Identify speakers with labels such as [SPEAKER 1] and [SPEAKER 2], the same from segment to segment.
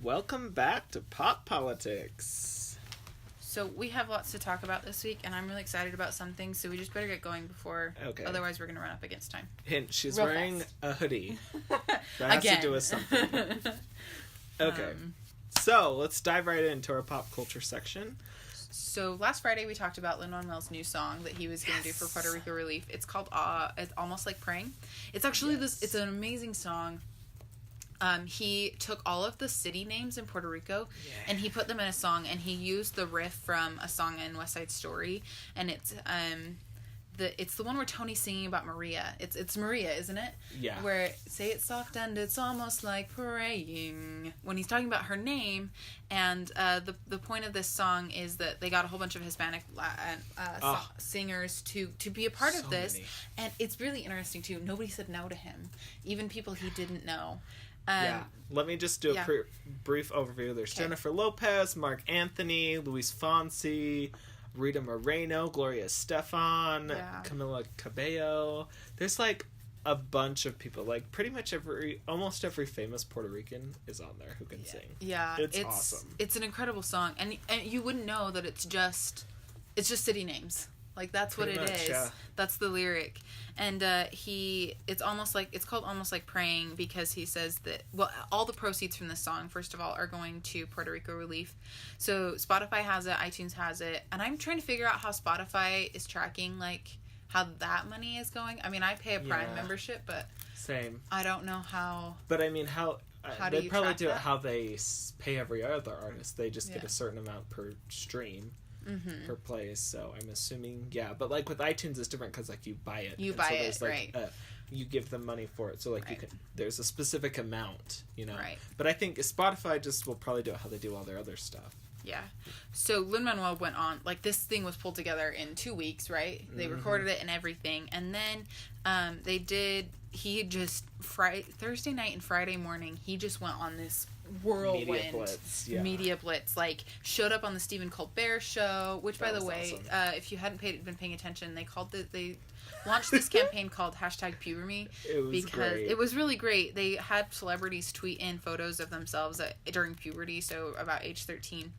[SPEAKER 1] Welcome back to Pop Politics.
[SPEAKER 2] So we have lots to talk about this week, and I'm really excited about some things, so we just better get going before...
[SPEAKER 1] Okay.
[SPEAKER 2] Otherwise, we're going to run up against time.
[SPEAKER 1] Hint, she's
[SPEAKER 2] Real
[SPEAKER 1] wearing
[SPEAKER 2] fast.
[SPEAKER 1] a hoodie. That has
[SPEAKER 2] Again.
[SPEAKER 1] to do with something. Okay. So, let's dive right into our pop culture section.
[SPEAKER 2] So last Friday, we talked about Lin-Manuel's new song that he was going to do for Puerto Rico Relief. It's called It's Almost Like Praying. It's actually it's an amazing song. He took all of the city names in Puerto Rico and he put them in a song, and he used the riff from a song in West Side Story, and it's the one where Tony's singing about Maria. It's Maria, isn't it?
[SPEAKER 1] Yeah.
[SPEAKER 2] Where say it's soft and it's almost like praying, when he's talking about her name, and the point of this song is that they got a whole bunch of Hispanic singers to be a part of this, and it's really interesting too. Nobody said no to him, even people he didn't know.
[SPEAKER 1] Let me just do a brief overview. There's Jennifer Lopez, Mark Anthony, Luis Fonsi, Rita Moreno, Gloria Estefan, Camila Cabello. There's like a bunch of people. Like pretty much almost every famous Puerto Rican is on there who can sing.
[SPEAKER 2] Yeah,
[SPEAKER 1] it's awesome. It's
[SPEAKER 2] an incredible song, and you wouldn't know that it's just city names. Like that's
[SPEAKER 1] pretty
[SPEAKER 2] what it
[SPEAKER 1] much,
[SPEAKER 2] is.
[SPEAKER 1] yeah.
[SPEAKER 2] That's the lyric. And it's called Almost Like Praying because he says that, well, all the proceeds from this song, first of all, are going to Puerto Rico Relief. So Spotify has it, iTunes has it, and I'm trying to figure out how Spotify is tracking, like, how that money is going. I mean, I pay a Prime membership, but
[SPEAKER 1] same.
[SPEAKER 2] I don't know how.
[SPEAKER 1] But I mean, how
[SPEAKER 2] do
[SPEAKER 1] they
[SPEAKER 2] you
[SPEAKER 1] probably
[SPEAKER 2] track
[SPEAKER 1] do it
[SPEAKER 2] that?
[SPEAKER 1] how they pay every other artist. They just get a certain amount per stream.
[SPEAKER 2] Mm-hmm.
[SPEAKER 1] Per place, so I'm assuming, but like with iTunes it's different because like you buy it,
[SPEAKER 2] right?
[SPEAKER 1] You give them money for it, so like you can. There's a specific amount,
[SPEAKER 2] Right.
[SPEAKER 1] But I think Spotify just will probably do it how they do all their other stuff.
[SPEAKER 2] Yeah. So Lin-Manuel went on, like, this thing was pulled together in 2 weeks, right? They recorded it and everything, and then Thursday night and Friday morning, he just went on this whirlwind media blitz, like showed up on the Stephen Colbert show, which by the way, awesome. If you hadn't been paying attention, they launched this campaign called #PuberMe because it was really great. They had celebrities tweet in photos of themselves during puberty, so about age 13.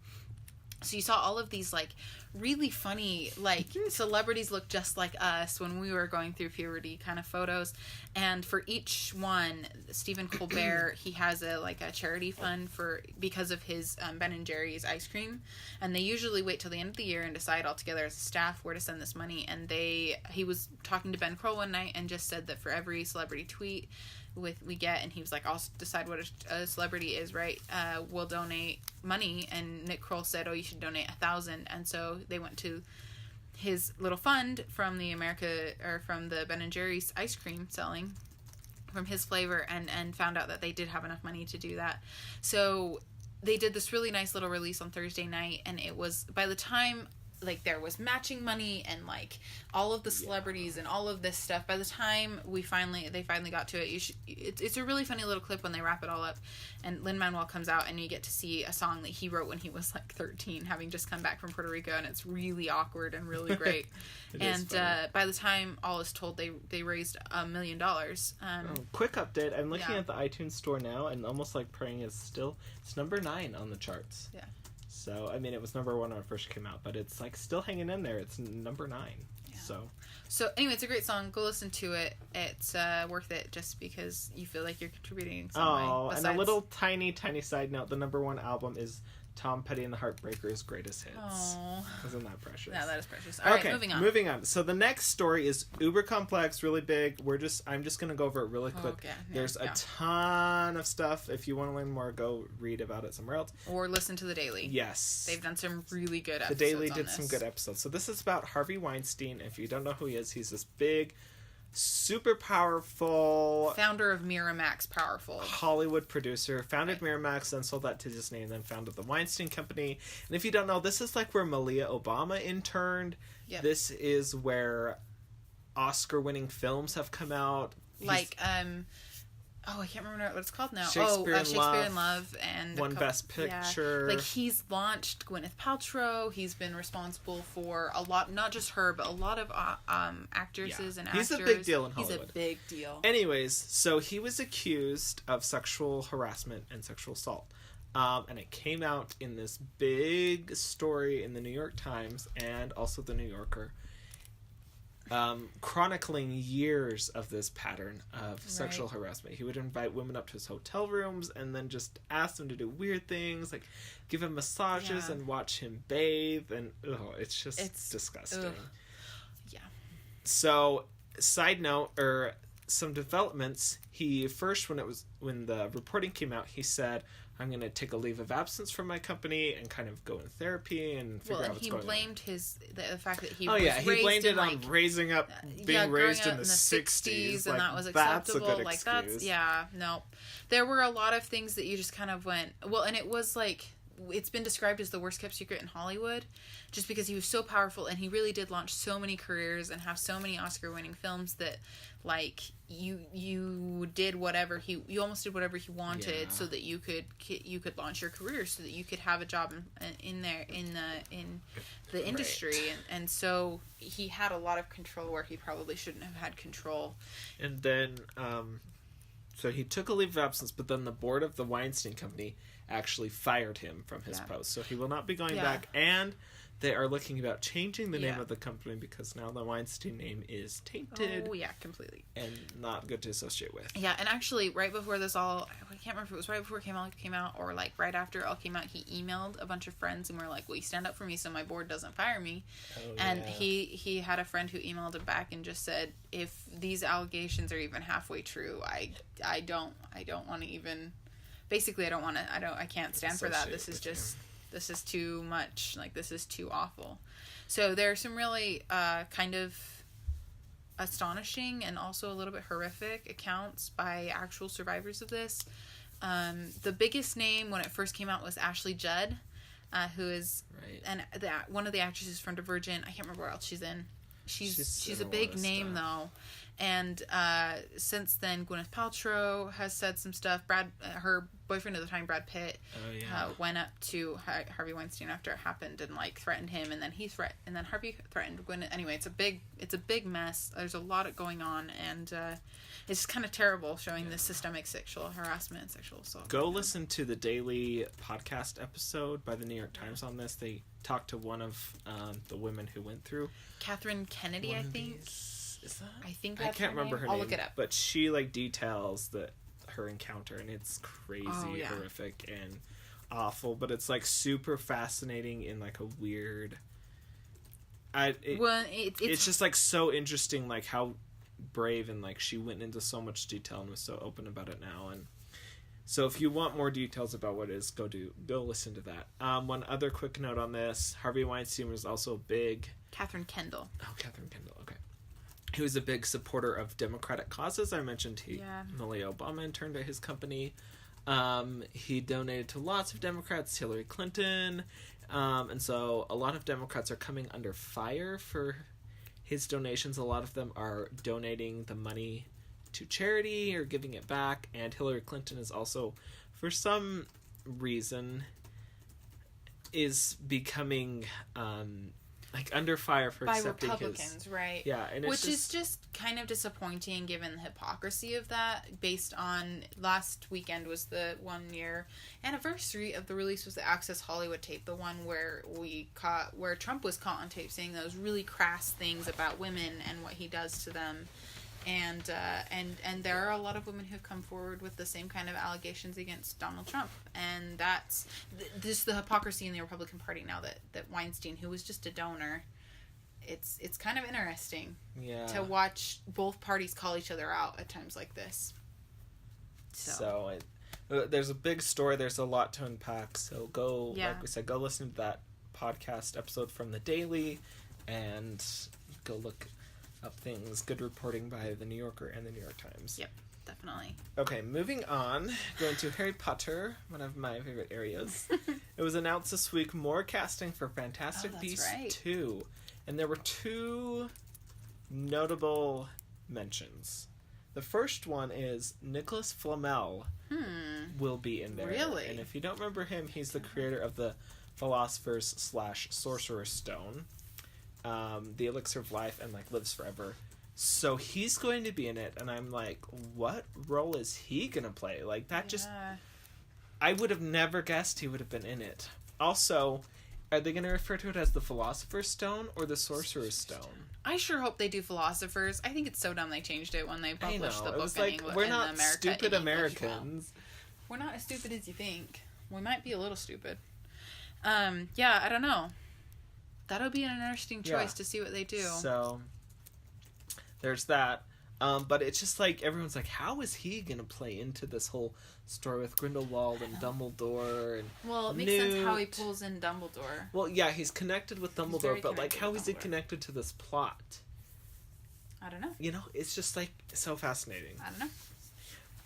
[SPEAKER 2] So you saw all of these, like, really funny, like, celebrities look just like us when we were going through puberty kind of photos. And for each one, Stephen Colbert, he has a charity fund because of his Ben & Jerry's ice cream. And they usually wait till the end of the year and decide all together as a staff where to send this money. And he was talking to Ben Kroll one night and just said that for every celebrity tweet we get, and he was like, I'll decide what a celebrity is, right? We'll donate money. And Nick Kroll said, you should donate 1,000. And so they went to his little fund from the Ben & Jerry's ice cream selling from his flavor, and found out that they did have enough money to do that. So they did this really nice little release on Thursday night, and it was, by the time, like, there was matching money and, like, all of the celebrities and all of this stuff, by the time they finally got to it, it's a really funny little clip when they wrap it all up, and Lin-Manuel comes out and you get to see a song that he wrote when he was like 13, having just come back from Puerto Rico, and it's really awkward and really great. And by the time all is told, they raised $1 million.
[SPEAKER 1] Quick update, I'm looking at the iTunes store now, and Almost Like Praying it's number 9 on the charts.
[SPEAKER 2] Yeah.
[SPEAKER 1] So, I mean, it was number 1 when it first came out, but it's, like, still hanging in there. It's number 9. Yeah.
[SPEAKER 2] So, anyway, it's a great song. Go listen to it. It's worth it just because you feel like you're contributing in some way.
[SPEAKER 1] And a little tiny, tiny side note. The number 1 album is Tom Petty and the Heartbreakers' Greatest Hits.
[SPEAKER 2] Aww.
[SPEAKER 1] Isn't that precious?
[SPEAKER 2] Yeah, that is precious. All right, moving on.
[SPEAKER 1] So the next story is uber complex, really big. I'm just going to go over it really quick.
[SPEAKER 2] Okay. Yeah,
[SPEAKER 1] There's a ton of stuff. If you want to learn more, go read about it somewhere else.
[SPEAKER 2] Or listen to The Daily.
[SPEAKER 1] Yes.
[SPEAKER 2] They've done some really good episodes.
[SPEAKER 1] The Daily did some good episodes. So this is about Harvey Weinstein. If you don't know who he is, he's this big, super powerful
[SPEAKER 2] founder of Miramax Powerful
[SPEAKER 1] Hollywood producer, founded Miramax, then sold that to Disney, and then founded the Weinstein Company. And if you don't know, this is like where Malia Obama interned.
[SPEAKER 2] Yep.
[SPEAKER 1] This is where Oscar winning films have come out.
[SPEAKER 2] Oh, I can't remember what it's called now.
[SPEAKER 1] Shakespeare
[SPEAKER 2] in Love and
[SPEAKER 1] won Best Picture.
[SPEAKER 2] Yeah. Like, he's launched Gwyneth Paltrow. He's been responsible for a lot, not just her, but a lot of actresses and actors.
[SPEAKER 1] He's a big deal in Hollywood.
[SPEAKER 2] He's a big deal.
[SPEAKER 1] Anyways, so he was accused of sexual harassment and sexual assault. And it came out in this big story in the New York Times and also the New Yorker, chronicling years of this pattern of sexual harassment. He would invite women up to his hotel rooms and then just ask them to do weird things, like give him massages and watch him bathe, and it's disgusting. Ugh.
[SPEAKER 2] Yeah.
[SPEAKER 1] So, side note, or some developments, he first, when the reporting came out, he said, I'm going to take a leave of absence from my company and kind of go in therapy and figure out what's going on.
[SPEAKER 2] Well, he blamed the fact that he was raised
[SPEAKER 1] he blamed it on raising up, being raised in the 60s.
[SPEAKER 2] And that was acceptable. That's a good excuse. There were a lot of things that you just kind of went, well, and it was like, it's been described as the worst kept secret in Hollywood, just because he was so powerful and he really did launch so many careers and have so many Oscar-winning films that, like, you did whatever you almost did whatever he wanted so that you could launch your career, so that you could have a job in the industry, and so he had a lot of control where he probably shouldn't have had control.
[SPEAKER 1] And then so he took a leave of absence, but then the board of the Weinstein Company actually fired him from his post, so he will not be going back, and they are looking about changing the name of the company because now the Weinstein name is tainted.
[SPEAKER 2] Oh, yeah, completely.
[SPEAKER 1] And not good to associate with.
[SPEAKER 2] Yeah, and actually, right before this all, I can't remember if it was right before it came out or, like, right after it all came out, he emailed a bunch of friends and were like, will you stand up for me so my board doesn't fire me? And he had a friend who emailed him back and just said, if these allegations are even halfway true, I don't want to even... Basically, I can't stand for that. This is too much. Like, this is too awful. So there are some really kind of astonishing and also a little bit horrific accounts by actual survivors of this. The biggest name when it first came out was Ashley Judd, who is one of the actresses from Divergent. I can't remember what else she's in. She's a big name though. And since then, Gwyneth Paltrow has said some stuff. Her boyfriend at the time, Brad Pitt, went up to Harvey Weinstein after it happened and, like, threatened him, and then Harvey threatened Gwyneth. Anyway, it's a big mess. There's a lot going on, and it's just kind of terrible showing this systemic sexual harassment and sexual assault.
[SPEAKER 1] Go listen to the Daily podcast episode by the New York Times on this. They talked to one of the women who went through.
[SPEAKER 2] Catherine Kennedy, I think.
[SPEAKER 1] Is that?
[SPEAKER 2] I think that's
[SPEAKER 1] I can't remember her name.
[SPEAKER 2] I'll look it up.
[SPEAKER 1] But she, like, details her encounter, and it's crazy, horrific, and awful. But it's, like, super fascinating in, like, a weird. It's just, like, so interesting, like, how brave and, like, she went into so much detail and was so open about it now. And so if you want more details about what it is, go listen to that. One other quick note on this: Harvey Weinstein was also big.
[SPEAKER 2] Catherine Kendall.
[SPEAKER 1] Oh, Catherine Kendall. Okay. He was a big supporter of democratic causes. I mentioned Malia Obama interned at his company. He donated to lots of Democrats, Hillary Clinton. And so a lot of Democrats are coming under fire for his donations. A lot of them are donating the money to charity or giving it back. And Hillary Clinton is also, for some reason, is becoming... like, under fire for accepting
[SPEAKER 2] Republicans, right?
[SPEAKER 1] Yeah, and
[SPEAKER 2] which is just kind of disappointing given the hypocrisy of that. Based on last weekend was the 1-year anniversary of the release was the Access Hollywood tape, the one where Trump was caught on tape saying those really crass things about women and what he does to them. And there are a lot of women who have come forward with the same kind of allegations against Donald Trump, and that's just the hypocrisy in the Republican Party now that Weinstein, who was just a donor, it's kind of interesting to watch both parties call each other out at times like this.
[SPEAKER 1] So there's a big story. There's a lot to unpack. So like we said, go listen to that podcast episode from the Daily, and go look up things. Good reporting by the New Yorker and the New York Times.
[SPEAKER 2] Yep, definitely.
[SPEAKER 1] Okay, moving on. Going to Harry Potter, one of my favorite areas. It was announced this week more casting for Fantastic Beasts 2. And there were 2 notable mentions. The first one is Nicholas Flamel will be in there.
[SPEAKER 2] Really?
[SPEAKER 1] And if you don't remember him, he's the creator of the Philosopher's / Sorcerer's Stone, the Elixir of Life, and like Lives Forever. So he's going to be in it, and I'm like, what role is he gonna play? Like that just, I would have never guessed he would have been in it. Also, are they gonna refer to it as the Philosopher's Stone or the Sorcerer's Stone?
[SPEAKER 2] I sure hope they do Philosophers. I think it's so dumb they changed it when they published the book
[SPEAKER 1] in English. We're not stupid Americans.
[SPEAKER 2] We're not as stupid as you think. We might be a little stupid. Yeah, I don't know. That'll be an interesting choice to see what they do. So,
[SPEAKER 1] there's that. But it's just like, everyone's like, how is he going to play into this whole story with Grindelwald and Dumbledore and
[SPEAKER 2] Well, it makes sense how he pulls in Dumbledore.
[SPEAKER 1] Well, yeah, he's connected with Dumbledore, but like, how is he connected to this plot?
[SPEAKER 2] I don't know.
[SPEAKER 1] You know, it's just like, so fascinating.
[SPEAKER 2] I don't know.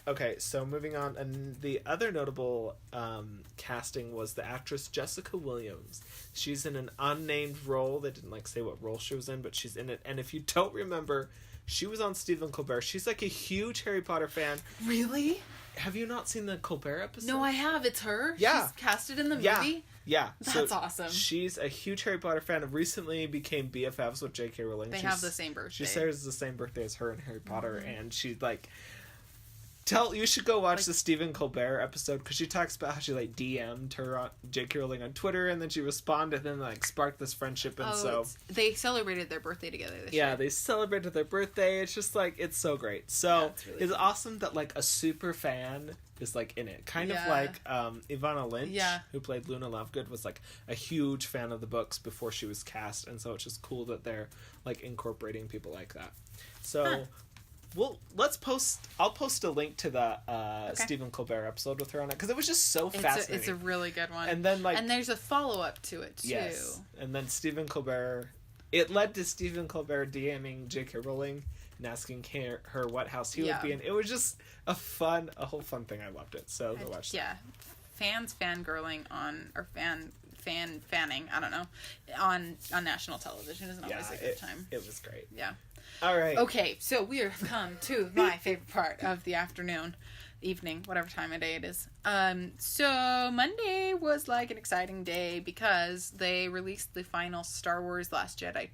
[SPEAKER 1] Okay, so moving on, and the other notable casting was the actress Jessica Williams. She's in an unnamed role. They didn't like say what role she was in, but she's in it. And if you don't remember, she was on Stephen Colbert. She's like a huge Harry Potter fan.
[SPEAKER 2] Really?
[SPEAKER 1] Have you not seen the Colbert episode?
[SPEAKER 2] No, I have. It's her?
[SPEAKER 1] Yeah.
[SPEAKER 2] She's casted in the movie?
[SPEAKER 1] Yeah.
[SPEAKER 2] That's awesome.
[SPEAKER 1] She's a huge Harry Potter fan and recently became BFFs with J.K. Rowling.
[SPEAKER 2] They have the same birthday.
[SPEAKER 1] She shares the same birthday as her in Harry Potter, and she's like... You should go watch the Stephen Colbert episode, because she talks about how she like DM'd her on J.K. Rowling on Twitter, and then she responded, and then like sparked this friendship, and
[SPEAKER 2] they celebrated their birthday together this year.
[SPEAKER 1] Yeah, they celebrated their birthday. It's just like, it's so great. So really it's awesome that like a super fan is like in it, kind of like Ivana Lynch, who played Luna Lovegood, was like a huge fan of the books before she was cast, and so it's just cool that they're like incorporating people like that. So. Well, I'll post a link to the Stephen Colbert episode with her on it, because it was just so fascinating.
[SPEAKER 2] It's a really good one.
[SPEAKER 1] And then
[SPEAKER 2] and there's a follow-up to it, too.
[SPEAKER 1] Yes. And then Stephen Colbert... It led to Stephen Colbert DMing J.K. Rowling and asking her what house he would be in. It was just a whole fun thing. I loved it. So go watch that.
[SPEAKER 2] Yeah. Fans fangirling on... Or fanning, I don't know, on national television isn't always a good time.
[SPEAKER 1] It was great.
[SPEAKER 2] Yeah.
[SPEAKER 1] All right.
[SPEAKER 2] Okay, so we have come to my favorite part of the afternoon, evening, whatever time of day it is. So Monday was like an exciting day because they released the final Star Wars Last Jedi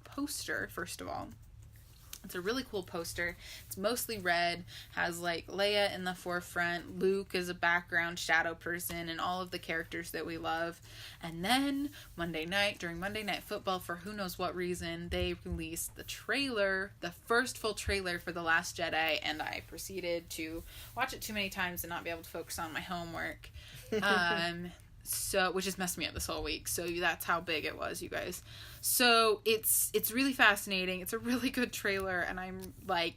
[SPEAKER 2] poster, first of all. It's a really cool poster. It's mostly red, has like Leia in the forefront, Luke is a background shadow person, and all of the characters that we love. And then Monday night, during Monday Night Football, for who knows what reason, they released the trailer, the first full trailer for The Last Jedi, and I proceeded to watch it too many times and not be able to focus on my homework. So, which has messed me up this whole week. So that's how big it was, you guys. So it's really fascinating. It's a really good trailer, and I'm like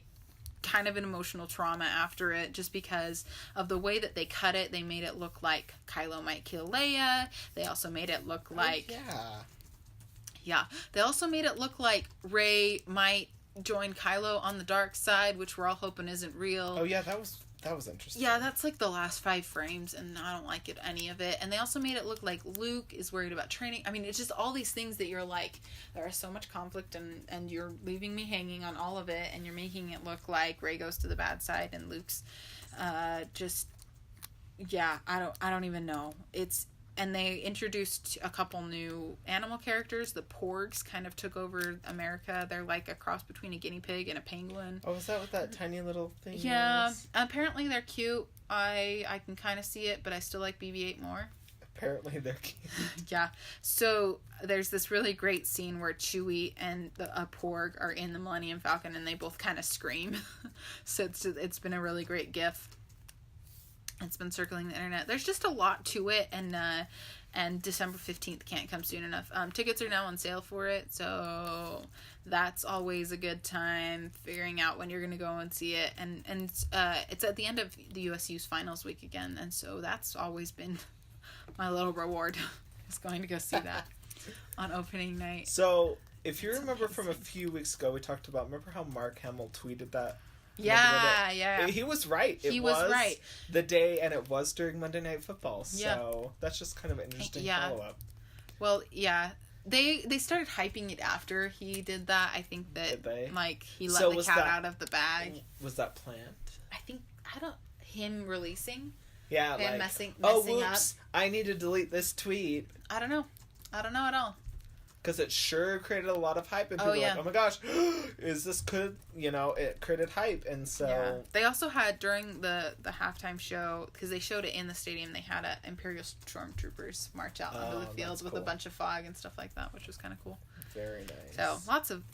[SPEAKER 2] kind of an emotional trauma after it, just because of the way that they cut it. They made it look like Kylo might kill Leia. They also made it look like they also made it look like Rey might join Kylo on the dark side, which we're all hoping isn't real.
[SPEAKER 1] Oh yeah, that was interesting.
[SPEAKER 2] Yeah, that's like the last 5 frames, and I don't like any of it. And they also made it look like Luke is worried about training. I mean, it's just all these things that you're like, there is so much conflict, and you're leaving me hanging on all of it, and you're making it look like Rey goes to the bad side, and Luke's I don't even know. And they introduced a couple new animal characters. The Porgs kind of took over America. They're like a cross between a guinea pig and a penguin.
[SPEAKER 1] Oh, is that what that tiny little thing is?
[SPEAKER 2] Yeah. Apparently they're cute. I can kind of see it, but I still like BB-8 more.
[SPEAKER 1] Apparently they're cute.
[SPEAKER 2] Yeah. So there's this really great scene where Chewie and a Porg are in the Millennium Falcon, and they both kind of scream. So it's been a really great gif. It's been circling the internet. There's just a lot to it, and December 15th can't come soon enough. Tickets are now on sale for it, so that's always a good time, figuring out when you're going to go and see it. And it's at the end of the USU's finals week again, and so that's always been my little reward, is going to go see that on opening night.
[SPEAKER 1] So, if you remember from a few weeks ago, we talked about, remember how Mark Hamill tweeted that?
[SPEAKER 2] Yeah.
[SPEAKER 1] He was right.
[SPEAKER 2] He was right.
[SPEAKER 1] The day, and it was during Monday Night Football. So that's just kind of an interesting follow-up.
[SPEAKER 2] Well, yeah. They started hyping it after he did that. I think that like he let the cat out of the bag.
[SPEAKER 1] Was that planned?
[SPEAKER 2] I think him releasing.
[SPEAKER 1] Yeah,
[SPEAKER 2] him
[SPEAKER 1] like
[SPEAKER 2] messing
[SPEAKER 1] whoops! Up. I need to delete this tweet.
[SPEAKER 2] I don't know at all.
[SPEAKER 1] Because it sure created a lot of hype, and people were like, "Oh my gosh, is this good?" You know, it created hype, and so
[SPEAKER 2] they also had during the halftime show, because they showed it in the stadium. They had Imperial Stormtroopers march out onto the field with a bunch of fog and stuff like that, which was kind of cool.
[SPEAKER 1] Very nice.
[SPEAKER 2] So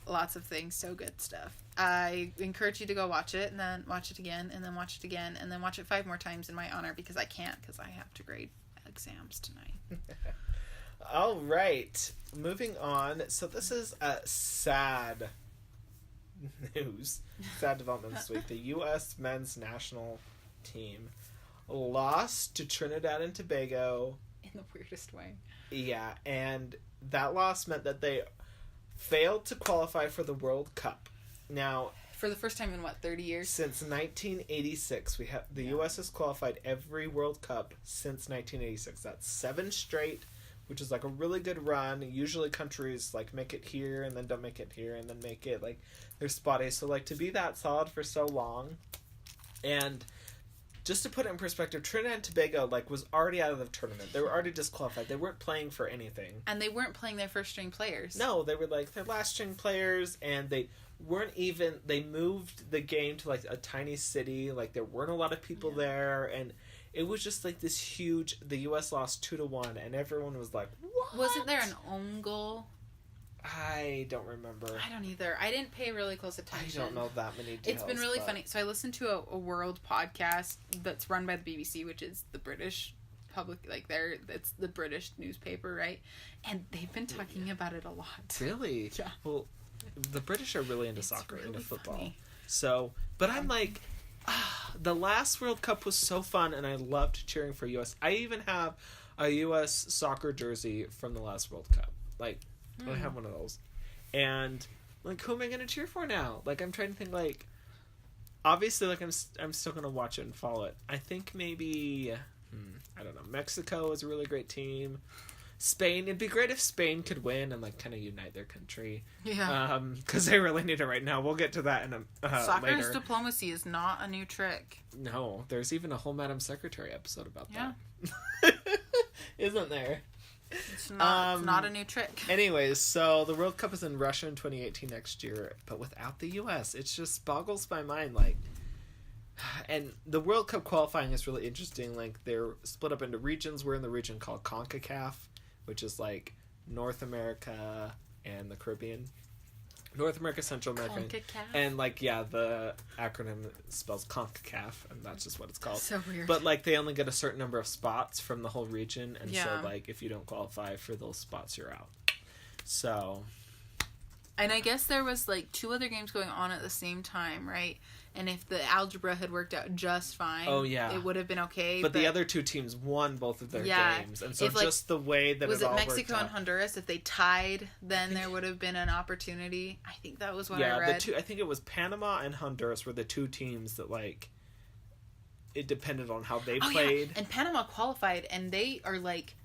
[SPEAKER 2] lots of things, so good stuff. I encourage you to go watch it, and then watch it again, and then watch it again, and then watch it 5 more times in my honor, because I can't, because I have to grade exams tonight.
[SPEAKER 1] All right, moving on. So this is sad development this week. The U.S. men's national team lost to Trinidad and Tobago.
[SPEAKER 2] In the weirdest way.
[SPEAKER 1] Yeah, and that loss meant that they failed to qualify for the World Cup. Now,
[SPEAKER 2] for the first time in 30 years?
[SPEAKER 1] Since 1986, the U.S. has qualified every World Cup since 1986. That's 7 straight, which is like a really good run. Usually countries like make it here and then don't make it here and then make it like they're spotty. So like to be that solid for so long, and just to put it in perspective, Trinidad and Tobago like was already out of the tournament. They were already disqualified. They weren't playing for anything. And
[SPEAKER 2] they weren't playing their first string players.
[SPEAKER 1] No, they were like their last string players, and they moved the game to like a tiny city. Like there weren't a lot of people there, and it was just like this huge. The U.S. lost 2-1, and everyone was like, "What?"
[SPEAKER 2] Wasn't there an own goal?
[SPEAKER 1] I don't remember.
[SPEAKER 2] I don't either. I didn't pay really close attention.
[SPEAKER 1] I don't know that many details.
[SPEAKER 2] It's been really funny. So I listened to a world podcast that's run by the BBC, which is the British public, like it's the British newspaper, right? And they've been talking about it a lot.
[SPEAKER 1] Really?
[SPEAKER 2] Yeah.
[SPEAKER 1] Well, the British are really into soccer, really into football.
[SPEAKER 2] Funny.
[SPEAKER 1] So, but I'm like, the last World Cup was so fun, and I loved cheering for U.S. I even have a U.S. soccer jersey from the last World Cup. Like, I have one of those. And, like, who am I going to cheer for now? Like, I'm trying to think, like, obviously, like, I'm still going to watch it and follow it. I think maybe, I don't know, Mexico is a really great team. Spain, it'd be great if Spain could win and, like, kind of unite their country.
[SPEAKER 2] Yeah.
[SPEAKER 1] Because they really need it right now. We'll get to that in
[SPEAKER 2] Soccer's
[SPEAKER 1] later.
[SPEAKER 2] diplomacy is not a new trick.
[SPEAKER 1] No, there's even a whole Madam Secretary episode about that. Isn't there?
[SPEAKER 2] It's not a new trick.
[SPEAKER 1] Anyways, so the World Cup is in Russia in 2018 next year, but without the U.S. It just boggles my mind, like... And the World Cup qualifying is really interesting. Like, they're split up into regions. We're in the region called CONCACAF, which is, like, North America and the Caribbean. North America, Central America.
[SPEAKER 2] CONCACAF?
[SPEAKER 1] And, like, yeah, the acronym spells CONCACAF, and that's just what it's called.
[SPEAKER 2] So weird.
[SPEAKER 1] But, like, they only get a certain number of spots from the whole region, and so, like, if you don't qualify for those spots, you're out. So...
[SPEAKER 2] And I guess there was, like, 2 other games going on at the same time, right? And if the algebra had worked out just fine, it would have been okay.
[SPEAKER 1] But the other 2 teams won both of their games. And so if, just the way that it all worked out. Was it Mexico
[SPEAKER 2] and Honduras? If they tied, then there would have been an opportunity. I think that was what I read.
[SPEAKER 1] I think it was Panama and Honduras were the 2 teams that, like, it depended on how they played.
[SPEAKER 2] Yeah. And Panama qualified, and they are, like,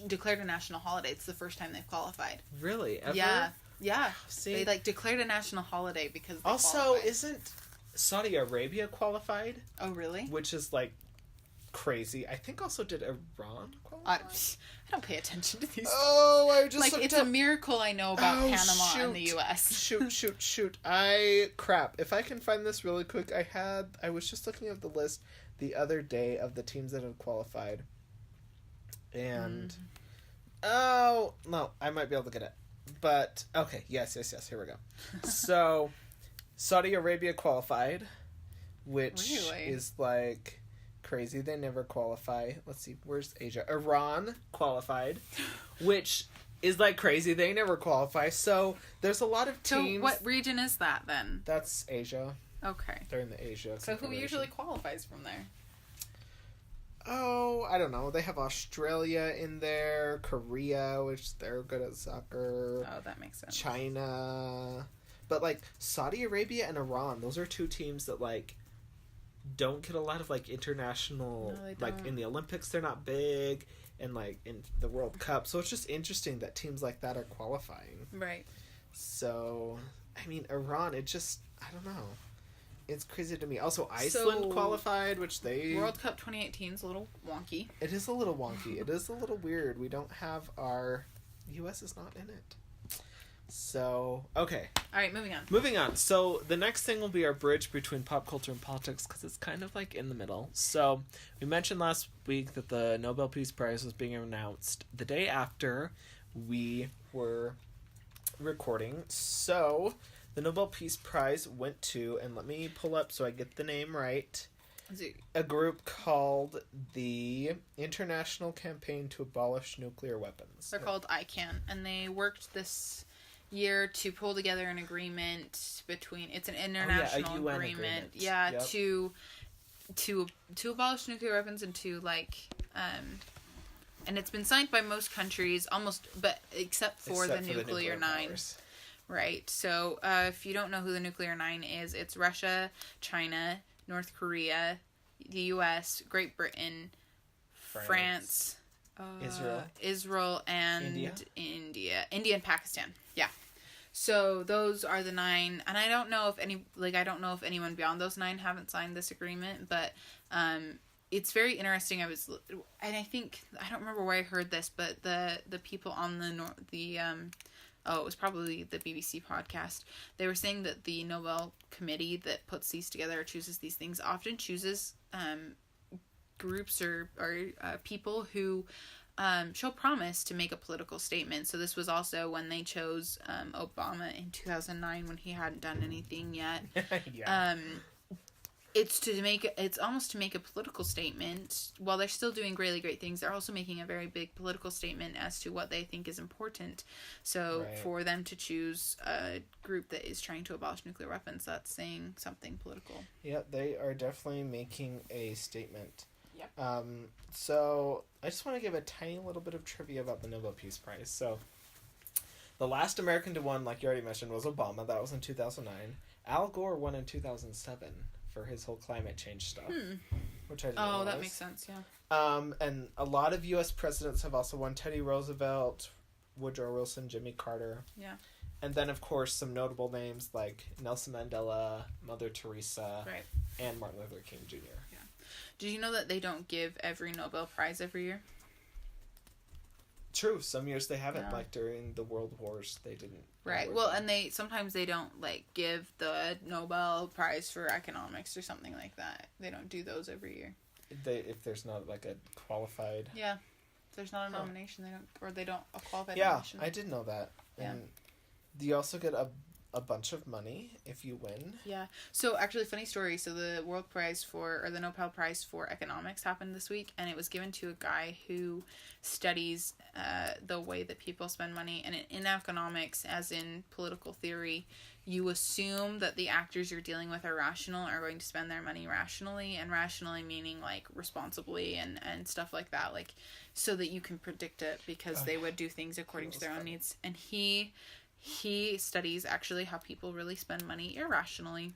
[SPEAKER 2] declared a national holiday. It's the first time they've qualified.
[SPEAKER 1] Really? Ever?
[SPEAKER 2] Yeah. Yeah. See? They, like, declared a national holiday because they
[SPEAKER 1] also,
[SPEAKER 2] qualified.
[SPEAKER 1] Isn't Saudi Arabia qualified?
[SPEAKER 2] Oh, really?
[SPEAKER 1] Which is, like, crazy. I think also did Iran qualify?
[SPEAKER 2] I don't pay attention to these.
[SPEAKER 1] Oh, I just
[SPEAKER 2] like, it's a miracle I know about Panama and the U.S.
[SPEAKER 1] Shoot. Crap. If I can find this really quick, I was just looking at the list the other day of the teams that have qualified. And, oh, no, I might be able to get it. But, okay, yes, here we go. So, Saudi Arabia qualified, which is, like, crazy. They never qualify. Let's see, where's Asia? Iran qualified, which is, like, crazy. They never qualify. So, there's a lot of teams.
[SPEAKER 2] So, what region is that, then?
[SPEAKER 1] That's Asia.
[SPEAKER 2] Okay.
[SPEAKER 1] They're in the Asia.
[SPEAKER 2] So, who usually qualifies from there?
[SPEAKER 1] Oh, I don't know. They have Australia in there, Korea, which they're good at soccer.
[SPEAKER 2] Oh, that makes sense.
[SPEAKER 1] China. But, like, Saudi Arabia and Iran, those are 2 teams that, like, don't get a lot of like international, like in the Olympics they're not big, and like in the World Cup, so it's just interesting that teams like that are qualifying.
[SPEAKER 2] Right.
[SPEAKER 1] So I mean, Iran, it just, I don't know, it's crazy to me. Also, Iceland qualified, which they...
[SPEAKER 2] World Cup 2018 is a little wonky.
[SPEAKER 1] It is a little wonky. It is a little weird. We don't have our... U.S. is not in it. So, okay.
[SPEAKER 2] All right, moving on.
[SPEAKER 1] Moving on. So, the next thing will be our bridge between pop culture and politics, because it's kind of like in the middle. So, we mentioned last week that the Nobel Peace Prize was being announced the day after we were recording. So... the Nobel Peace Prize went to, and let me pull up so I get the name right, a group called the International Campaign to Abolish Nuclear Weapons.
[SPEAKER 2] They're called ICAN, and they worked this year to pull together an agreement between, it's an international
[SPEAKER 1] a UN
[SPEAKER 2] agreement.
[SPEAKER 1] Yeah, yep.
[SPEAKER 2] to abolish nuclear weapons and to and it's been signed by most countries, but except for the Nuclear Nine. Right, so if you don't know who the Nuclear Nine is, it's Russia, China, North Korea, the U.S., Great Britain, France, Israel, and India and Pakistan. Yeah, so those are the 9, and I don't know if anyone beyond those 9 haven't signed this agreement, but it's very interesting. I don't remember where I heard this, but the people on it was probably the BBC podcast. They were saying that the Nobel Committee that puts these together, chooses these things, often chooses groups or people who show promise to make a political statement. So this was also when they chose Obama in 2009 when he hadn't done anything yet.
[SPEAKER 1] Yeah.
[SPEAKER 2] It's almost to make a political statement. While they're still doing really great things, they're also making a very big political statement as to what they think is important. So for them to choose a group that is trying to abolish nuclear weapons, that's saying something political.
[SPEAKER 1] Yeah, they are definitely making a statement.
[SPEAKER 2] Yep.
[SPEAKER 1] So I just want to give a tiny little bit of trivia about the Nobel Peace Prize. So the last American to win, like you already mentioned, was Obama. That was in 2009. Al Gore won in 2007. For his whole climate change stuff, which I didn't realize.
[SPEAKER 2] That makes sense, yeah.
[SPEAKER 1] And a lot of U.S. presidents have also won. Teddy Roosevelt, Woodrow Wilson, Jimmy Carter.
[SPEAKER 2] Yeah.
[SPEAKER 1] And then, of course, some notable names like Nelson Mandela, Mother Teresa, and Martin Luther King Jr.
[SPEAKER 2] Yeah. Did you know that they don't give every Nobel Prize every year?
[SPEAKER 1] True. Some years they haven't. No. Like during the World Wars, they didn't.
[SPEAKER 2] Right. Well, and sometimes they don't give the Nobel Prize for economics or something like that. They don't do those every year.
[SPEAKER 1] If there's not a qualified.
[SPEAKER 2] Yeah. If there's not a nomination, they don't a qualified nomination.
[SPEAKER 1] Yeah, I did know that.
[SPEAKER 2] Yeah.
[SPEAKER 1] And you also get a bunch of money if you win.
[SPEAKER 2] Yeah. So actually, funny story. So the the Nobel Prize for economics happened this week, and it was given to a guy who studies the way that people spend money. And in economics, as in political theory, you assume that the actors you're dealing with are rational, are going to spend their money rationally, and rationally meaning responsibly and stuff like that, so that you can predict it, because they would do things according to their own needs. And he studies actually how people really spend money irrationally,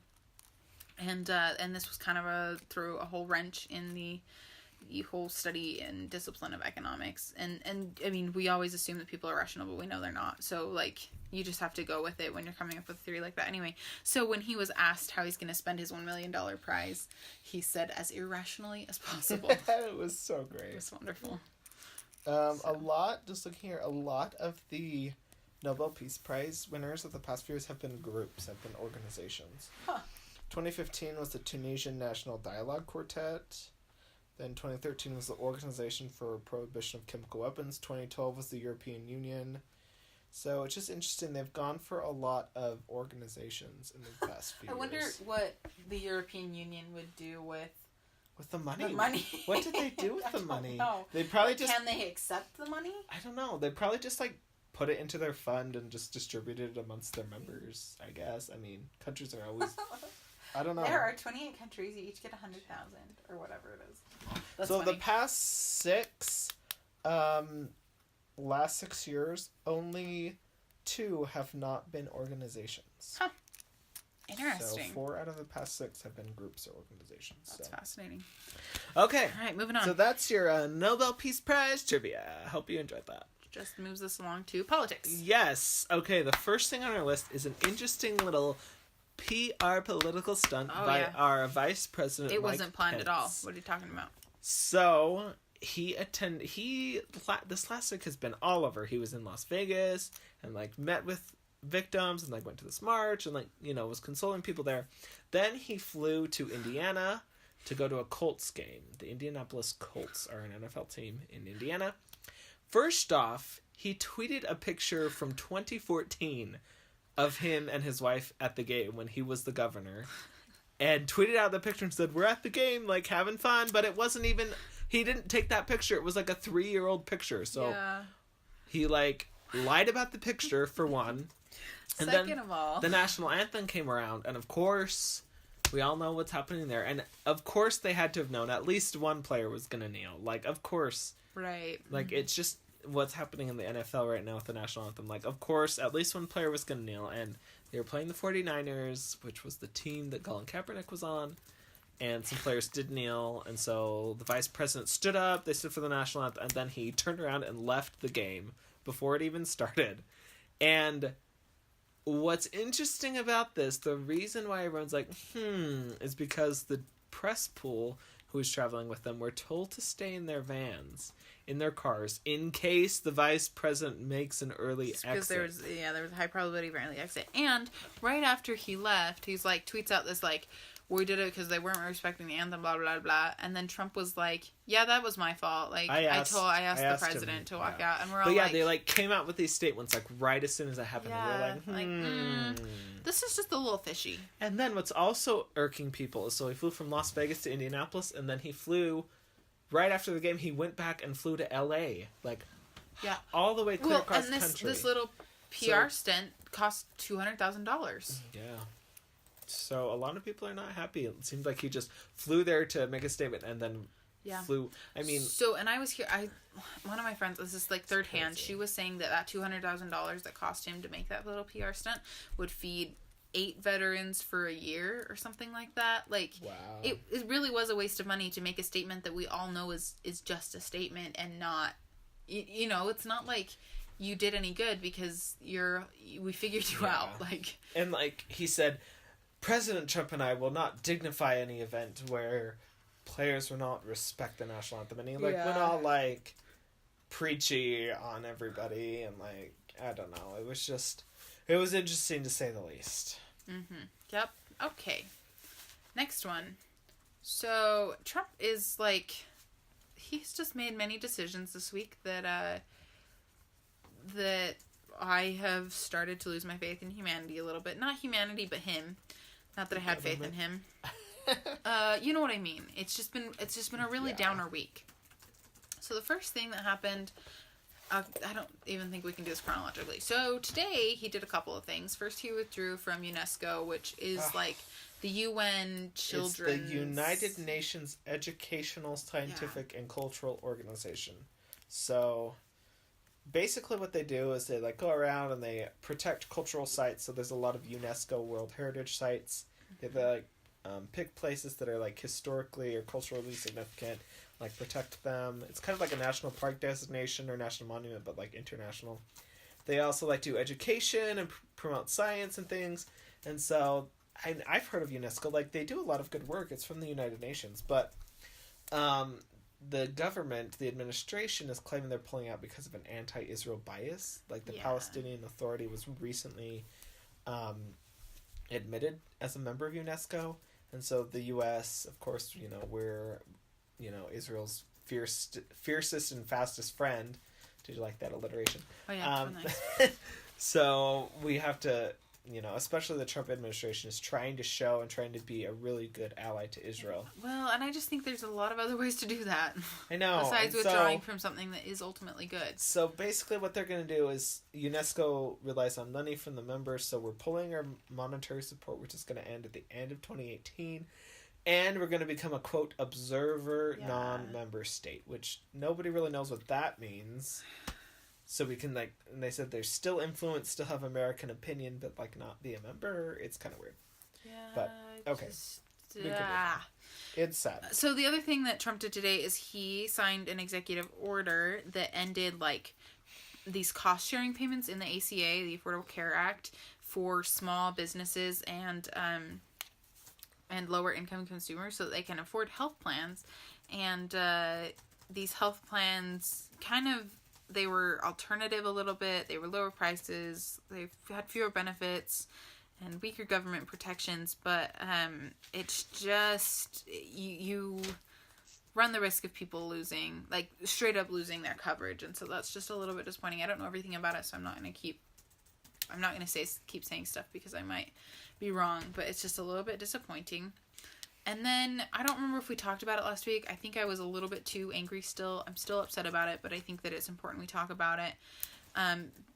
[SPEAKER 2] and this was kind of threw a whole wrench in the whole study and discipline of economics. And I mean, we always assume that people are rational, but we know they're not. So you just have to go with it when you're coming up with a theory like that. Anyway, so when he was asked how he's going to spend his $1 million prize, he said as irrationally as possible.
[SPEAKER 1] It was so great.
[SPEAKER 2] It was wonderful.
[SPEAKER 1] A lot of the Nobel Peace Prize winners of the past few years have been organizations. 2015 was the Tunisian National Dialogue Quartet. Then 2013 was the Organization for Prohibition of Chemical Weapons. 2012 was the European Union. So it's just interesting. They've gone for a lot of organizations in the past few years.
[SPEAKER 2] I wonder what the European Union would do with
[SPEAKER 1] the money.
[SPEAKER 2] What
[SPEAKER 1] did they do with the money?
[SPEAKER 2] No.
[SPEAKER 1] They probably
[SPEAKER 2] Can they accept the money?
[SPEAKER 1] I don't know. They probably just put it into their fund and just distribute it amongst their members, I guess. I mean, countries are always... I don't know.
[SPEAKER 2] There are 28 countries. You each get 100,000 or whatever it is. That's
[SPEAKER 1] so
[SPEAKER 2] funny.
[SPEAKER 1] The past last 6 years, only 2 have not been organizations.
[SPEAKER 2] Huh. Interesting.
[SPEAKER 1] So 4 out of the past 6 have been groups or organizations.
[SPEAKER 2] That's fascinating.
[SPEAKER 1] Okay.
[SPEAKER 2] All right, moving on.
[SPEAKER 1] So that's your Nobel Peace Prize trivia. I hope you enjoyed that.
[SPEAKER 2] Just moves us along to politics.
[SPEAKER 1] Yes. Okay, the first thing on our list is an interesting little PR political stunt by our Vice President Mike Pence. It wasn't planned at all.
[SPEAKER 2] What are you talking about?
[SPEAKER 1] So, this last week has been all over. He was in Las Vegas and, like, met with victims and, like, went to this march and, like, you know, was consoling people there. Then he flew to Indiana to go to a Colts game. The Indianapolis Colts are an NFL team in Indiana. First off, he tweeted a picture from 2014 of him and his wife at the game when he was the governor, and tweeted out the picture and said, "We're at the game, like, having fun," but it wasn't even, he didn't take that picture. It was like a 3-year-old picture. So he, like, lied about the picture, for one. And
[SPEAKER 2] Second of all,
[SPEAKER 1] the national anthem came around, and of course, we all know what's happening there. And of course, they had to have known at least one player was going to kneel. Like, of course.
[SPEAKER 2] Right.
[SPEAKER 1] Like, it's just what's happening in the NFL right now with the national anthem. Like, of course, at least one player was going to kneel. And they were playing the 49ers, which was the team that Colin Kaepernick was on. And some players did kneel. And so the vice president stood up. They stood for the national anthem. And then he turned around and left the game before it even started. And what's interesting about this, the reason why everyone's like, is because the press pool who was traveling with them were told to stay in their vans, in their cars, in case the vice president makes an early exit.
[SPEAKER 2] Because there was a high probability of an early exit. And right after he left, he's like, tweets out this, like, we did it because they weren't respecting the anthem, blah, blah, blah. And then Trump was like, yeah, that was my fault. Like, I asked the president to walk out. And we're all like... But
[SPEAKER 1] they, like, came out with these statements, like, right as soon as it happened.
[SPEAKER 2] Yeah,
[SPEAKER 1] and we're like,
[SPEAKER 2] this is just a little fishy.
[SPEAKER 1] And then what's also irking people is, so he flew from Las Vegas to Indianapolis, and then he flew, right after the game, he went back and flew to L.A. Like, all the way clear across the country.
[SPEAKER 2] This little PR stint cost $200,000.
[SPEAKER 1] Yeah. So a lot of people are not happy. It seems like he just flew there to make a statement and then flew. I mean...
[SPEAKER 2] So, and I was here, one of my friends, this is like third hand, she was saying that $200,000 that cost him to make that little PR stunt would feed 8 veterans for a year or something like that. Like,
[SPEAKER 1] wow.
[SPEAKER 2] It really was a waste of money to make a statement that we all know is just a statement and not, you know, it's not like you did any good because we figured you out. Like,
[SPEAKER 1] and like he said, President Trump and I will not dignify any event where players will not respect the national anthem. And he went all like preachy on everybody and like, I don't know. It was interesting to say the least.
[SPEAKER 2] Mm-hmm. Yep. Okay. Next one. So Trump is like, he's just made many decisions this week that I have started to lose my faith in humanity a little bit. Not humanity, but him. Not that I had faith in him. You know what I mean. It's just been a really downer week. So the first thing that happened, I don't even think we can do this chronologically. So today he did a couple of things. First, he withdrew from UNESCO, which is like the UN Children's...
[SPEAKER 1] It's the United Nations Educational, Scientific, and Cultural Organization. So basically what they do is they like go around and they protect cultural sites. So there's a lot of UNESCO World Heritage sites. They like pick places that are like historically or culturally significant, like protect them. It's kind of like a national park designation or national monument, but like international. They also like do education and promote science and things. And so I've heard of UNESCO. Like they do a lot of good work. It's from the United Nations, but the government, the administration, is claiming they're pulling out because of an anti-Israel bias. Like the Palestinian Authority was recently admitted as a member of UNESCO, and so the U.S., of course, you know, we're, you know, Israel's fiercest and fastest friend. Did you like that alliteration?
[SPEAKER 2] Oh yeah, nice.
[SPEAKER 1] So we have to, you know, especially the Trump administration is trying to show and trying to be a really good ally to Israel.
[SPEAKER 2] Well, and I just think there's a lot of other ways to do that.
[SPEAKER 1] I know.
[SPEAKER 2] Besides withdrawing from something that is ultimately good.
[SPEAKER 1] So basically what they're going to do is UNESCO relies on money from the members, so we're pulling our monetary support, which is going to end at the end of 2018. And we're going to become a, quote, observer non-member state, which nobody really knows what that means. So we can, like, and they said there's still influence, still have American opinion, but, like, not be a member. It's kind of weird. But okay. It's sad.
[SPEAKER 2] So the other thing that Trump did today is he signed an executive order that ended like these cost sharing payments in the ACA, the Affordable Care Act, for small businesses and lower income consumers so that they can afford health plans. And these health plans they were alternative a little bit. They were lower prices. They had fewer benefits and weaker government protections, but it's just you run the risk of people losing, like straight up losing their coverage, and so that's just a little bit disappointing. I don't know everything about it, so I'm not gonna keep saying stuff because I might be wrong, but it's just a little bit disappointing. And then I don't remember if we talked about it last week. I think I was a little bit too angry still. I'm still upset about it, but I think that it's important we talk about it.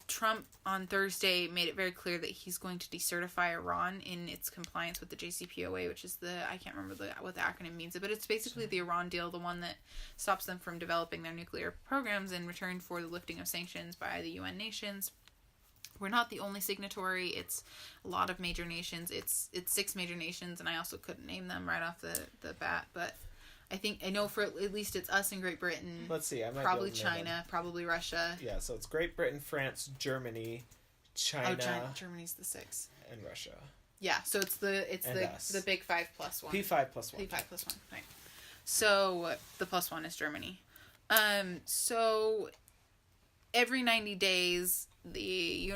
[SPEAKER 2] Trump on Thursday made it very clear that he's going to decertify Iran in its compliance with the JCPOA, which is I can't remember what the acronym means, but it's basically the Iran deal, the one that stops them from developing their nuclear programs in return for the lifting of sanctions by the UN nations. We're not the only signatory. It's a lot of major nations. It's 6 major nations, and I also couldn't name them right off the bat, but I know for at least it's us and Great Britain.
[SPEAKER 1] Let's see. I might
[SPEAKER 2] probably China, probably Russia.
[SPEAKER 1] Yeah, so it's Great Britain, France, Germany, China.
[SPEAKER 2] Oh, Germany's the 6.
[SPEAKER 1] And Russia.
[SPEAKER 2] Yeah, so it's the big 5 plus 1.
[SPEAKER 1] P5 plus 1.
[SPEAKER 2] P5 plus 1. Right. So the plus 1 is Germany. So every 90 days, I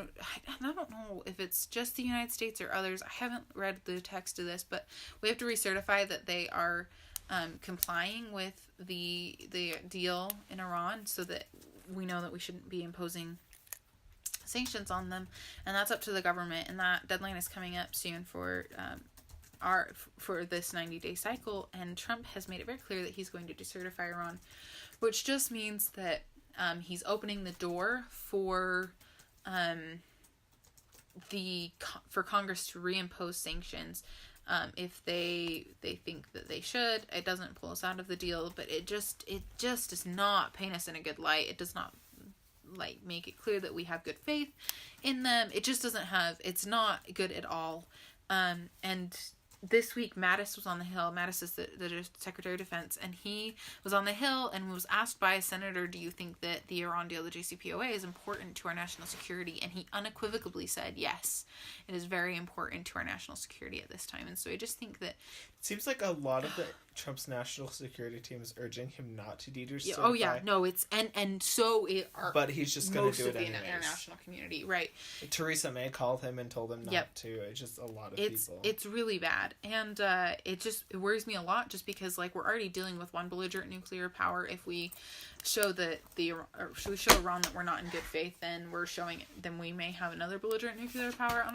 [SPEAKER 2] don't know if it's just the United States or others. I haven't read the text of this, but we have to recertify that they are complying with the deal in Iran, so that we know that we shouldn't be imposing sanctions on them, and that's up to the government. And that deadline is coming up soon for this 90-day cycle. And Trump has made it very clear that he's going to decertify Iran, which just means that he's opening the door for Congress to reimpose sanctions. If they think that they should. It doesn't pull us out of the deal, but it just does not paint us in a good light. It does not make it clear that we have good faith in them. It just doesn't it's not good at all. And this week, Mattis was on the Hill. Mattis is the Secretary of Defense, and he was on the Hill and was asked by a senator, do you think that the Iran deal, the JCPOA, is important to our national security? And he unequivocally said, yes, it is very important to our national security at this time. And so I just think that...
[SPEAKER 1] It seems like a lot of Trump's national security team is urging him not to decertify.
[SPEAKER 2] Oh, yeah. No, it's... And so
[SPEAKER 1] but he's just going to do it anyways.
[SPEAKER 2] Most of the international community, right.
[SPEAKER 1] Theresa May called him and told him not to. It's just a lot of people.
[SPEAKER 2] It's really bad. And it worries me a lot, just because we're already dealing with one belligerent nuclear power. If we show Iran that we're not in good faith, then we may have another belligerent nuclear power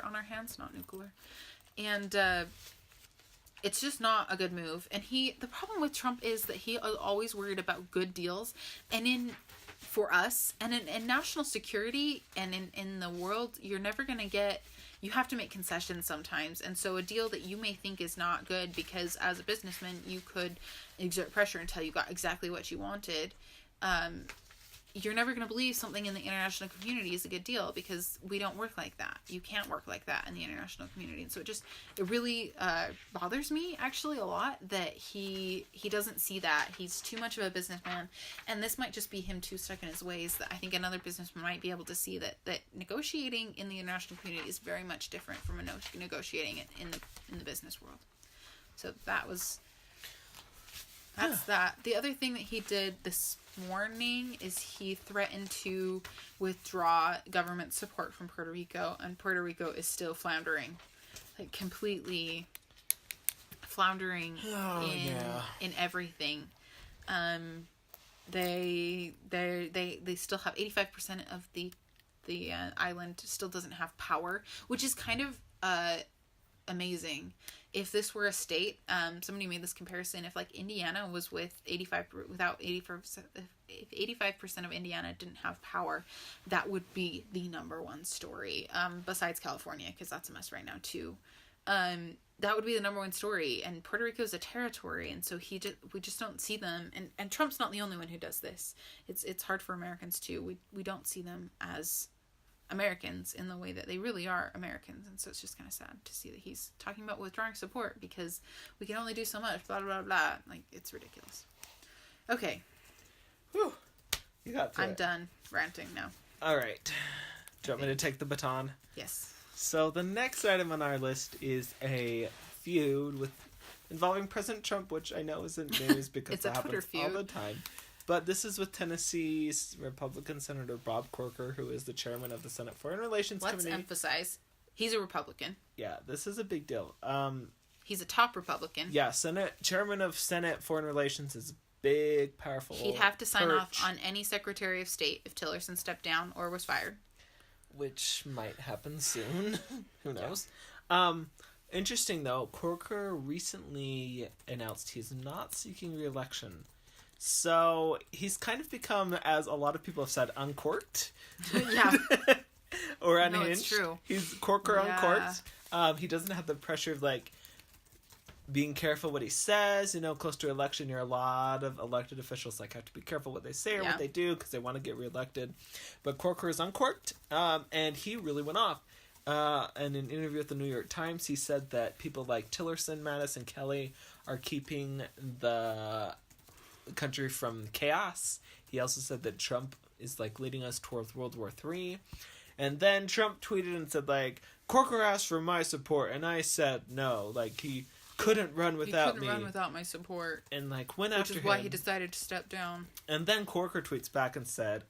[SPEAKER 2] on our hands, not nuclear. And it's just not a good move. And the problem with Trump is that he is always worried about good deals, and for us and in national security and in the world, you're never going to get. You have to make concessions sometimes. And so a deal that you may think is not good because as a businessman you could exert pressure until you got exactly what you wanted, you're never going to believe something in the international community is a good deal, because we don't work like that. You can't work like that in the international community. And so it really bothers me actually a lot that he doesn't see that. He's too much of a businessman, and this might just be him too stuck in his ways, that I think another businessman might be able to see that negotiating in the international community is very much different from negotiating it in the business world. So that's that. The other thing that he did this morning is he threatened to withdraw government support from Puerto Rico, and Puerto Rico is still floundering, completely floundering in everything. They still have 85% of the island still doesn't have power, which is kind of amazing. If this were a state, somebody made this comparison. If Indiana was if 85% of Indiana didn't have power, that would be the number one story. Besides California, because that's a mess right now too. That would be the number one story. And Puerto Rico is a territory, and so we just don't see them. And Trump's not the only one who does this. It's hard for Americans too. We don't see them as Americans in the way that they really are Americans. And so it's just kind of sad to see that he's talking about withdrawing support because we can only do so much, blah, blah, blah. Like, it's ridiculous. Okay.
[SPEAKER 1] Whew. You got through
[SPEAKER 2] I'm done ranting now.
[SPEAKER 1] All right. Do you want me to take the baton?
[SPEAKER 2] Yes.
[SPEAKER 1] So the next item on our list is a feud involving President Trump, which I know isn't news because
[SPEAKER 2] it happens
[SPEAKER 1] all the time. But this is with Tennessee's Republican Senator Bob Corker, who is the chairman of the Senate Foreign Relations Committee.
[SPEAKER 2] Let's emphasize, he's a Republican.
[SPEAKER 1] Yeah, this is a big deal.
[SPEAKER 2] He's a top Republican.
[SPEAKER 1] Yeah, chairman of Senate Foreign Relations is big, powerful.
[SPEAKER 2] He'd have to sign off on any Secretary of State if Tillerson stepped down or was fired.
[SPEAKER 1] Which might happen soon. Who knows? Interesting, though, Corker recently announced he's not seeking re-election. So he's kind of become, as a lot of people have said, uncorked.
[SPEAKER 2] Yeah.
[SPEAKER 1] Or unhinged.
[SPEAKER 2] No, it's true.
[SPEAKER 1] He's Corker uncorked. He doesn't have the pressure of, like, being careful what he says. You know, close to election, a lot of elected officials like have to be careful what they say or what they do because they want to get reelected. But Corker is uncorked, and he really went off. In an interview with the New York Times, he said that people like Tillerson, Mattis, and Kelly are keeping the country from chaos. He also said that Trump is like leading us towards World War III. And then Trump tweeted and said, like, Corker asked for my support, and I said no. Like, he couldn't run without me.
[SPEAKER 2] He couldn't run without my support.
[SPEAKER 1] And, like, went after him.
[SPEAKER 2] Which is why he decided to step down.
[SPEAKER 1] And then Corker tweets back and said,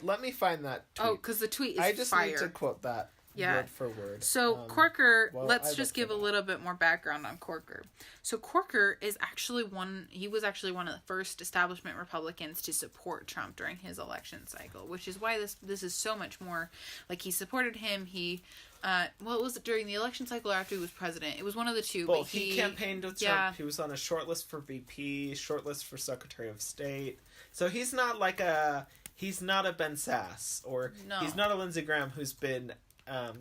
[SPEAKER 1] let me find that tweet.
[SPEAKER 2] Oh, because the tweet is
[SPEAKER 1] fire. I just
[SPEAKER 2] fire.
[SPEAKER 1] need to quote that word for word.
[SPEAKER 2] So Corker, let's just give a little bit more background on Corker. So Corker is actually he was actually one of the first establishment Republicans to support Trump during his election cycle, which is why this is so much more, like, he supported him. He, was it during the election cycle or after he was president? It was one of the two.
[SPEAKER 1] Well, he campaigned with Trump. He was on a short list for VP, short list for Secretary of State. So he's not like he's not a Ben Sasse, or he's not a Lindsey Graham who's been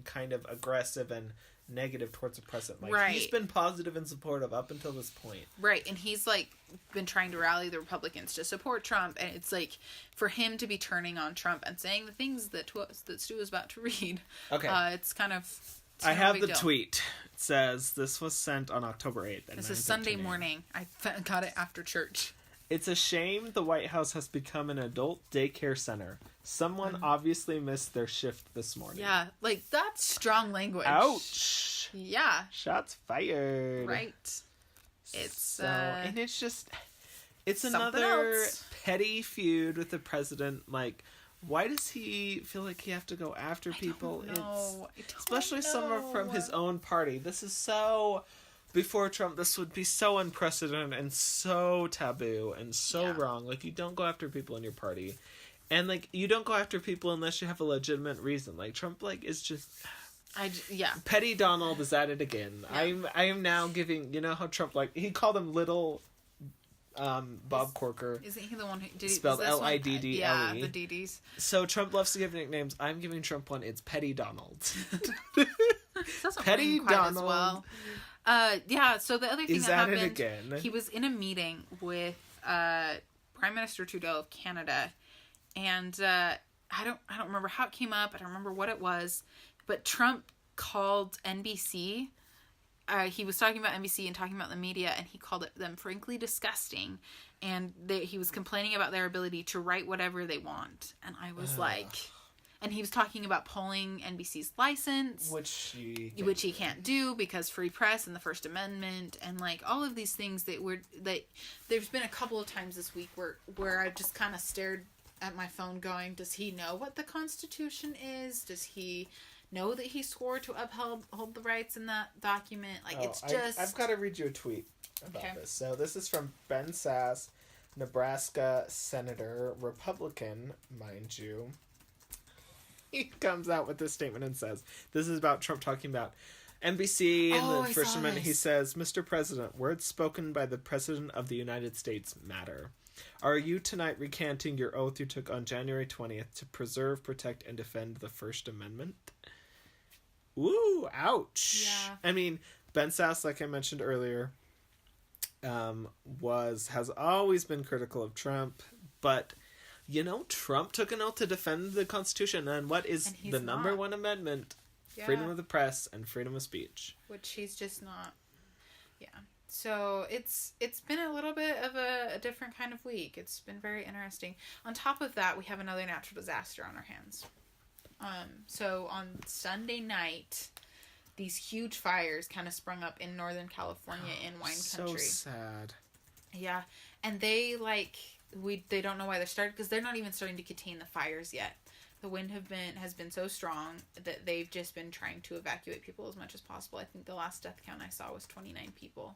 [SPEAKER 1] kind of aggressive and negative towards the president. Like, he's been positive and supportive up until this point.
[SPEAKER 2] Right, and he's, like, been trying to rally the Republicans to support Trump, and it's, like, for him to be turning on Trump and saying the things that Stu was about to read. Okay. It's kind of...
[SPEAKER 1] I have the tweet. It says, this was sent on October 8th.
[SPEAKER 2] This is Sunday morning. I got it after church.
[SPEAKER 1] It's a shame the White House has become an adult daycare center. Someone obviously missed their shift this morning.
[SPEAKER 2] Yeah, like, that's strong language.
[SPEAKER 1] Ouch.
[SPEAKER 2] Yeah.
[SPEAKER 1] Shots fired.
[SPEAKER 2] Right. It's
[SPEAKER 1] and it's just, it's another petty feud with the president. Like, why does he feel like he have to go after people? Especially someone from his own party. This is so... Before Trump, this would be so unprecedented and so taboo and so wrong. Like, you don't go after people in your party. And, like, you don't go after people unless you have a legitimate reason. Like, Trump, like, is just... Petty Donald is at it again. Yeah. I am now giving... You know how Trump, like... He called him Little Bob Corker.
[SPEAKER 2] Isn't he the one who...
[SPEAKER 1] Spelled Liddle.
[SPEAKER 2] Yeah, the DDs.
[SPEAKER 1] So Trump loves to give nicknames. I'm giving Trump one. It's Petty Donald.
[SPEAKER 2] Petty Donald. As well. So the other thing that happened, he was in a meeting with Prime Minister Trudeau of Canada, and I don't remember how it came up. I don't remember what it was, but Trump called NBC. He was talking about NBC and talking about the media, and he called them frankly disgusting, and he was complaining about their ability to write whatever they want, and I was like... And he was talking about pulling NBC's license, which he can't do because free press and the First Amendment and, like, all of these things that there's been a couple of times this week where I just kind of stared at my phone going, does he know what the Constitution is? Does he know that he swore to uphold the rights in that document? Like,
[SPEAKER 1] I've got to read you a tweet about this. So this is from Ben Sasse, Nebraska Senator, Republican, mind you. He comes out with this statement and says, this is about Trump talking about NBC and the First Amendment. He says, Mr. President, words spoken by the President of the United States matter. Are you tonight recanting your oath you took on January 20th to preserve, protect, and defend the First Amendment? Ooh, ouch.
[SPEAKER 2] Yeah.
[SPEAKER 1] I mean, Ben Sasse, like I mentioned earlier, has always been critical of Trump, but... Trump took an oath to defend the Constitution, and what is the number one amendment? Yeah. Freedom of the press and freedom of speech.
[SPEAKER 2] Which he's just not. Yeah. So it's been a little bit of a different kind of week. It's been very interesting. On top of that, we have another natural disaster on our hands. So on Sunday night, these huge fires kind of sprung up in Northern California in wine country.
[SPEAKER 1] So sad.
[SPEAKER 2] Yeah, and they don't know why they're started, because they're not even starting to contain the fires yet. The wind has been so strong that they've just been trying to evacuate people as much as possible. I think the last death count I saw was 29 people.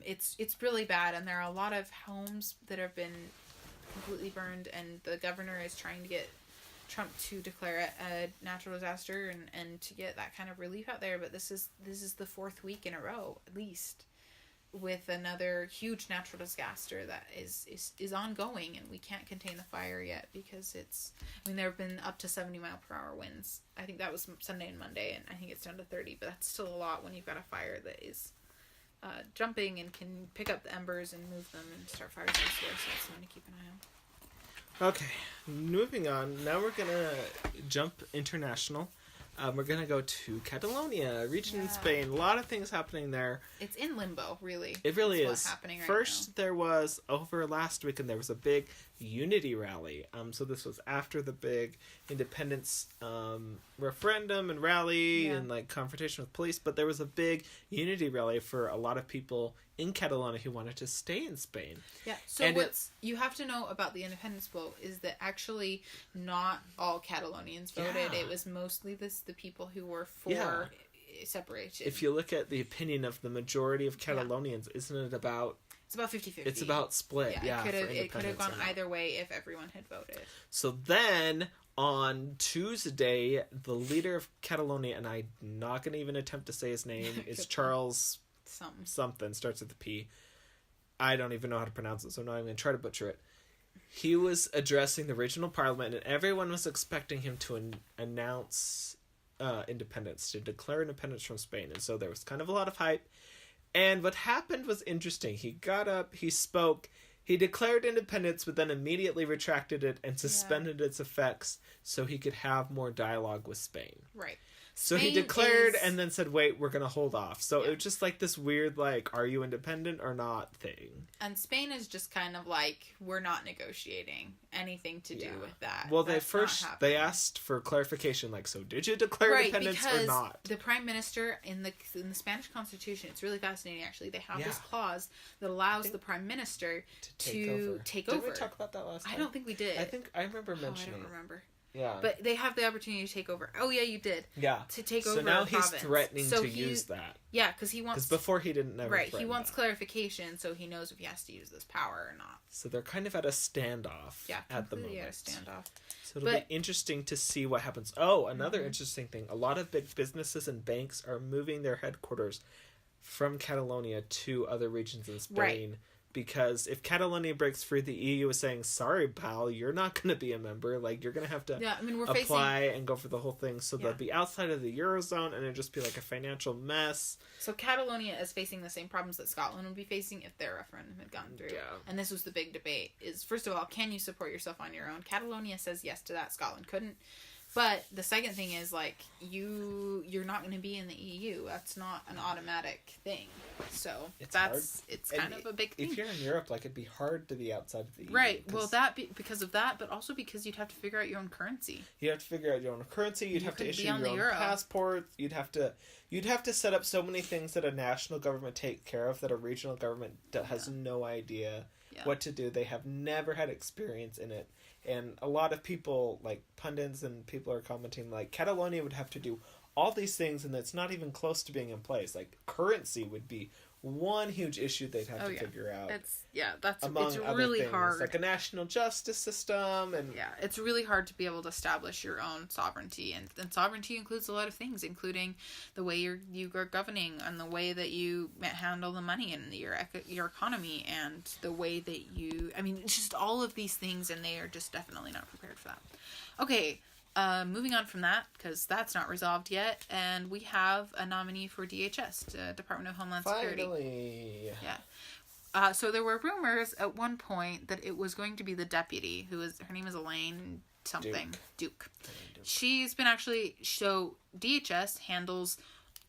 [SPEAKER 2] It's really bad, and there are a lot of homes that have been completely burned, and the governor is trying to get Trump to declare it a natural disaster and to get that kind of relief out there. But this is the fourth week in a row, at least, with another huge natural disaster that is ongoing, and we can't contain the fire yet because there have been up to 70 mile per hour winds. I think that was Sunday and Monday, and I think it's down to 30, but that's still a lot when you've got a fire that is jumping and can pick up the embers and move them and start fires elsewhere. So that's something to keep an eye on.
[SPEAKER 1] Okay, moving on. Now we're going to jump international. We're going to go to Catalonia, region in Spain. A lot of things happening there.
[SPEAKER 2] It's in limbo, really.
[SPEAKER 1] It really is. What's happening right First, now. There was, over last weekend, there was a big unity rally. So this was after the big independence referendum and rally and confrontation with police. But there was a big unity rally for a lot of people in Catalonia who wanted to stay in Spain.
[SPEAKER 2] Yeah, so what you have to know about the independence vote is that actually not all Catalonians voted. Yeah. It was mostly the people who were for separation.
[SPEAKER 1] If you look at the opinion of the majority of Catalonians, isn't it about...
[SPEAKER 2] It's about 50-50.
[SPEAKER 1] It's about split,
[SPEAKER 2] It could have gone either way if everyone had voted.
[SPEAKER 1] So then, on Tuesday, the leader of Catalonia, and I'm not going to even attempt to say his name, is Charles... Something starts with a P. I don't even know how to pronounce it, so I'm not even going to try to butcher it. He was addressing the regional parliament, and everyone was expecting him to announce independence, to declare independence from Spain. And so there was kind of a lot of hype. And what happened was interesting. He got up, he spoke, he declared independence, but then immediately retracted it and suspended its effects so he could have more dialogue with Spain.
[SPEAKER 2] Right.
[SPEAKER 1] So Spain he declared and then said, wait, we're going to hold off. So it was just this weird, are you independent or not thing.
[SPEAKER 2] And Spain is just kind of we're not negotiating anything to do with that.
[SPEAKER 1] Well, they asked for clarification, so did you declare independence or not?
[SPEAKER 2] The prime minister in the Spanish constitution, it's really fascinating actually, they have this clause that allows the prime minister to take over.
[SPEAKER 1] Did we talk about that last time?
[SPEAKER 2] I don't think we did.
[SPEAKER 1] I remember mentioning
[SPEAKER 2] I don't remember.
[SPEAKER 1] Yeah.
[SPEAKER 2] But they have the opportunity to take over. Oh, yeah, you did.
[SPEAKER 1] Yeah.
[SPEAKER 2] To take over
[SPEAKER 1] So now he's threatening to use that.
[SPEAKER 2] Yeah, because he wants...
[SPEAKER 1] Because before he didn't never
[SPEAKER 2] Right, he wants clarification so he knows if he has to use this power or not.
[SPEAKER 1] So they're kind of at a standoff at the moment.
[SPEAKER 2] Yeah, standoff.
[SPEAKER 1] So it'll be interesting to see what happens. Oh, another interesting thing. A lot of big businesses and banks are moving their headquarters from Catalonia to other regions in Spain. Right. Because if Catalonia breaks free, the EU is saying, sorry, pal, you're not going to be a member. You're going to have to apply and go for the whole thing. So they'll be outside of the Eurozone, and it'll just be a financial mess.
[SPEAKER 2] So Catalonia is facing the same problems that Scotland would be facing if their referendum had gone through. Yeah. And this was the big debate, is, first of all, can you support yourself on your own? Catalonia says yes to that. Scotland couldn't. But the second thing is, you're not going to be in the EU. That's not an automatic thing. So it's kind of a big thing.
[SPEAKER 1] If you're in Europe, it'd be hard to be outside of the EU.
[SPEAKER 2] Right. Well, because of that, but also because you'd have to figure out your own currency.
[SPEAKER 1] You have to figure out your own currency. You'd have to issue your own passport. You'd have to set up so many things that a national government take care of that a regional government has no idea what to do. They have never had experience in it. And a lot of people, pundits and people are commenting, Catalonia would have to do all these things, and it's not even close to being in place. Currency would be one huge issue they'd have to figure out.
[SPEAKER 2] It's really hard.
[SPEAKER 1] A national justice system, and
[SPEAKER 2] it's really hard to be able to establish your own sovereignty, and sovereignty includes a lot of things, including the way you are governing and the way that you handle the money in your economy and the way that it's just all of these things, and they are just definitely not prepared for that. Okay. Moving on from that, because that's not resolved yet, and we have a nominee for DHS, Department of Homeland Security.
[SPEAKER 1] Finally.
[SPEAKER 2] Yeah. So there were rumors at one point that it was going to be the deputy, her name is Elaine something. Duke. She's been so DHS handles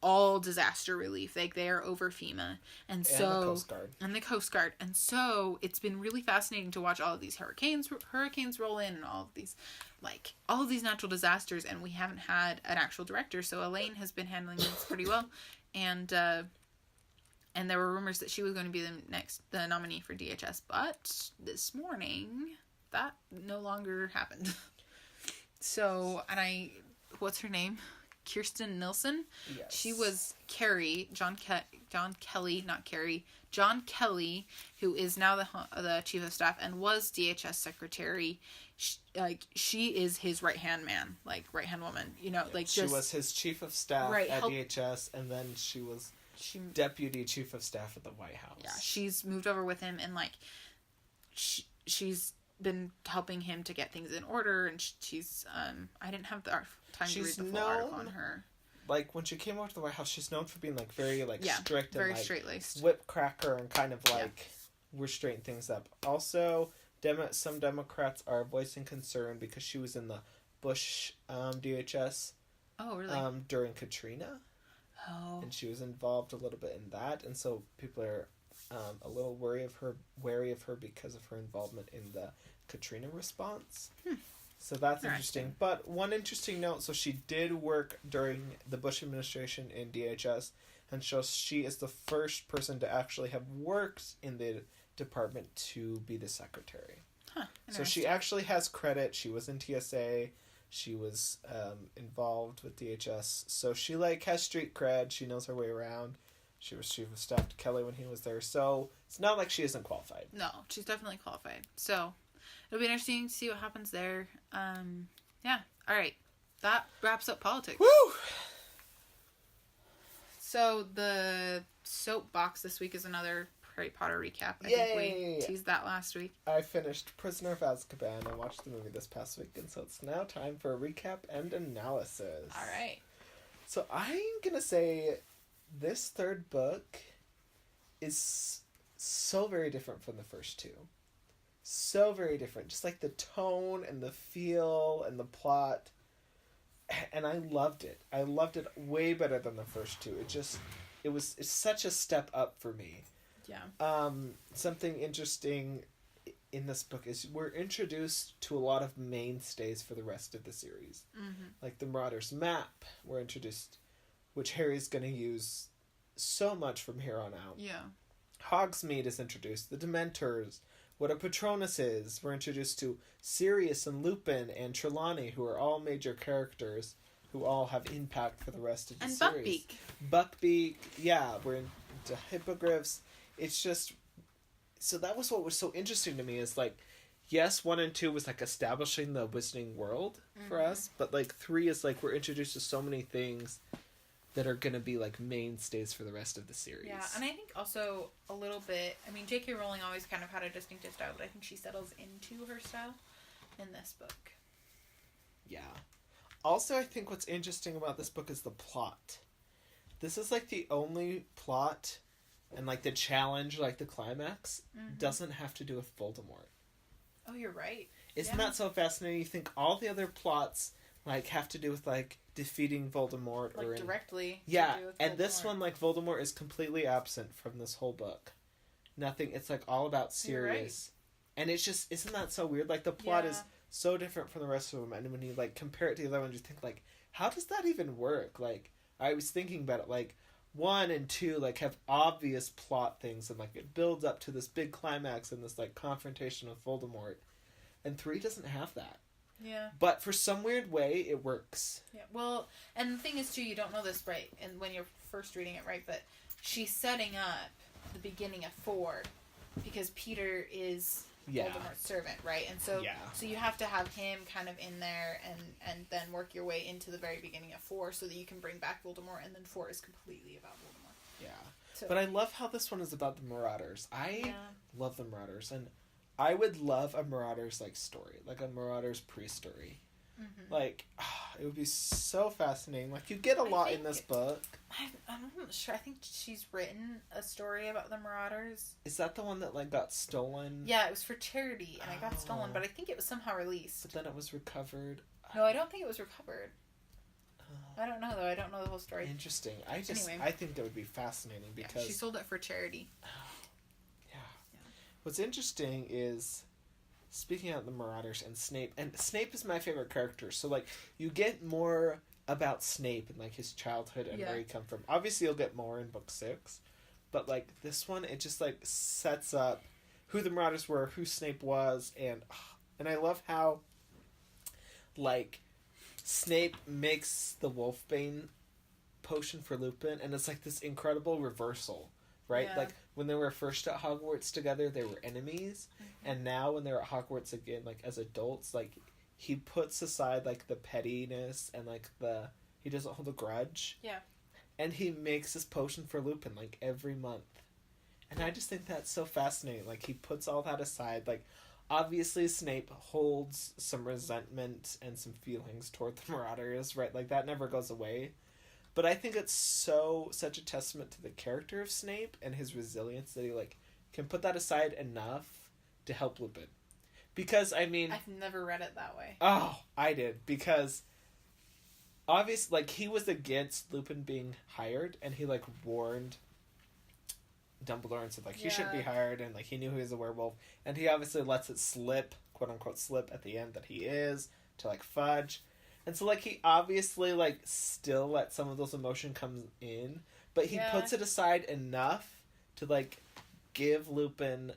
[SPEAKER 2] all disaster relief. Like, they are over FEMA. And the Coast Guard. And the Coast Guard. And so it's been really fascinating to watch all of these hurricanes roll in and all of these natural disasters, and we haven't had an actual director. So Elaine has been handling this pretty well. And there were rumors that she was going to be the nominee for DHS, but this morning that no longer happened. So, what's her name? Kirsten Nielsen. Yes. She was Carrie, John Kelly, not Carrie. John Kelly, who is now the chief of staff and was DHS secretary. She is his right-hand man, right-hand woman.
[SPEAKER 1] She was his chief of staff at DHS, and then she was deputy chief of staff at the White House.
[SPEAKER 2] Yeah, she's moved over with him, and she's been helping him to get things in order, and she's I didn't have the time to read the full article on her.
[SPEAKER 1] When she came over to the White House, she's known for being very strict and
[SPEAKER 2] very straight-laced,
[SPEAKER 1] whip cracker, and kind of we're straightening things up. Also, some Democrats are voicing concern because she was in the Bush DHS.
[SPEAKER 2] Oh, really?
[SPEAKER 1] During Katrina.
[SPEAKER 2] Oh.
[SPEAKER 1] And she was involved a little bit in that, and so people are a little wary of her because of her involvement in the Katrina response. So that's interesting. But one interesting note, so she did work during the Bush administration in DHS, and so she is the first person to actually have worked in the department to be the secretary. So she actually has credit. She was in TSA. She was involved with DHS. So she has street cred. She knows her way around. She was chief of staff to Kelly when he was there. So it's not like she isn't qualified.
[SPEAKER 2] No, she's definitely qualified. So it'll be interesting to see what happens there. Yeah. All right. That wraps up politics.
[SPEAKER 1] Woo!
[SPEAKER 2] So the soapbox this week is another Harry Potter recap. I think we teased that last week.
[SPEAKER 1] I finished Prisoner of Azkaban. I watched the movie this past week, and so it's now time for a recap and analysis.
[SPEAKER 2] All right.
[SPEAKER 1] So I'm going to say this third book is so very different from the first two. So very different. Just the tone and the feel and the plot. And I loved it. I loved it way better than the first two. It's such a step up for me.
[SPEAKER 2] Yeah.
[SPEAKER 1] Something interesting in this book is we're introduced to a lot of mainstays for the rest of the series.
[SPEAKER 2] Mm-hmm.
[SPEAKER 1] The Marauders map, we're introduced, which Harry's going to use so much from here on out.
[SPEAKER 2] Yeah.
[SPEAKER 1] Hogsmeade is introduced, the Dementors, what a Patronus is. We're introduced to Sirius and Lupin and Trelawney, who are all major characters who all have impact for the rest of the series.
[SPEAKER 2] And
[SPEAKER 1] Buckbeak, yeah, we're into hippogriffs. It's just, so that was what was so interesting to me is yes, 1 and 2 was establishing the Wizarding World for us, but 3 is we're introduced to so many things that are going to be mainstays for the rest of the series.
[SPEAKER 2] Yeah, and I think also a little bit, J.K. Rowling always kind of had a distinctive style, but I think she settles into her style in this book.
[SPEAKER 1] Yeah. Also, I think what's interesting about this book is the plot. This is the only plot and the challenge, the climax, doesn't have to do with Voldemort.
[SPEAKER 2] Oh, you're right.
[SPEAKER 1] Isn't that so fascinating? You think all the other plots have to do with defeating Voldemort or
[SPEAKER 2] directly.
[SPEAKER 1] Yeah, and this one Voldemort is completely absent from this whole book. Nothing. It's all about Sirius, right. And it's just, isn't that so weird? The plot is so different from the rest of them, and when you compare it to the other ones, you think how does that even work? I was thinking about it 1 and 2 have obvious plot things, and it builds up to this big climax and this confrontation with Voldemort, and 3 doesn't have that.
[SPEAKER 2] Yeah.
[SPEAKER 1] But for some weird way, it works.
[SPEAKER 2] Yeah. Well, and the thing is too, you don't know this right, and when you're first reading it, right? But she's setting up the beginning of 4 because Peter is Voldemort's servant, right? And so, so you have to have him kind of in there, and then work your way into the very beginning of 4, so that you can bring back Voldemort, and then 4 is completely about Voldemort.
[SPEAKER 1] Yeah. So, but I love how this one is about the Marauders. I love the Marauders, and I would love a Marauders story, a Marauders pre-story. Mm-hmm. It would be so fascinating. Like, you get a lot in this book.
[SPEAKER 2] I'm not sure. I think she's written a story about the Marauders.
[SPEAKER 1] Is that the one that, like, got stolen?
[SPEAKER 2] Yeah, it was for charity, and it got stolen, but I think it was somehow released.
[SPEAKER 1] But then it was recovered.
[SPEAKER 2] No, I don't think it was recovered. I don't know, though. I don't know the whole story.
[SPEAKER 1] Interesting. I think that would be fascinating because...
[SPEAKER 2] she sold it for charity.
[SPEAKER 1] Yeah. What's interesting is... Speaking of the Marauders and Snape is my favorite character, so, like, you get more about Snape and, like, his childhood and where he come from. Obviously, you'll get more in book 6, but, like, this one, it just, like, sets up who the Marauders were, who Snape was, and I love how, like, Snape makes the Wolfbane potion for Lupin, and it's, like, this incredible reversal. Right? Yeah. Like, when they were first at Hogwarts together, they were enemies. Mm-hmm. And now, when they're at Hogwarts again, like, as adults, like, he puts aside, like, the pettiness and, like, he doesn't hold a grudge.
[SPEAKER 2] Yeah.
[SPEAKER 1] And he makes this potion for Lupin, like, every month. And I just think that's so fascinating. Like, he puts all that aside. Like, obviously, Snape holds some resentment and some feelings toward the Marauders, right? Like, that never goes away. But I think it's such a testament to the character of Snape and his resilience that he, like, can put that aside enough to help Lupin. Because, I mean...
[SPEAKER 2] I've never read it that way.
[SPEAKER 1] Oh, I did. Because, obviously, like, he was against Lupin being hired, and he, like, warned Dumbledore and said, like, he shouldn't be hired, and, like, he knew he was a werewolf. And he obviously lets it slip, quote-unquote slip, at the end that he is, to, like, fudge. And so, like, he obviously, like, still let some of those emotions come in, but he puts it aside enough to, like, give Lupin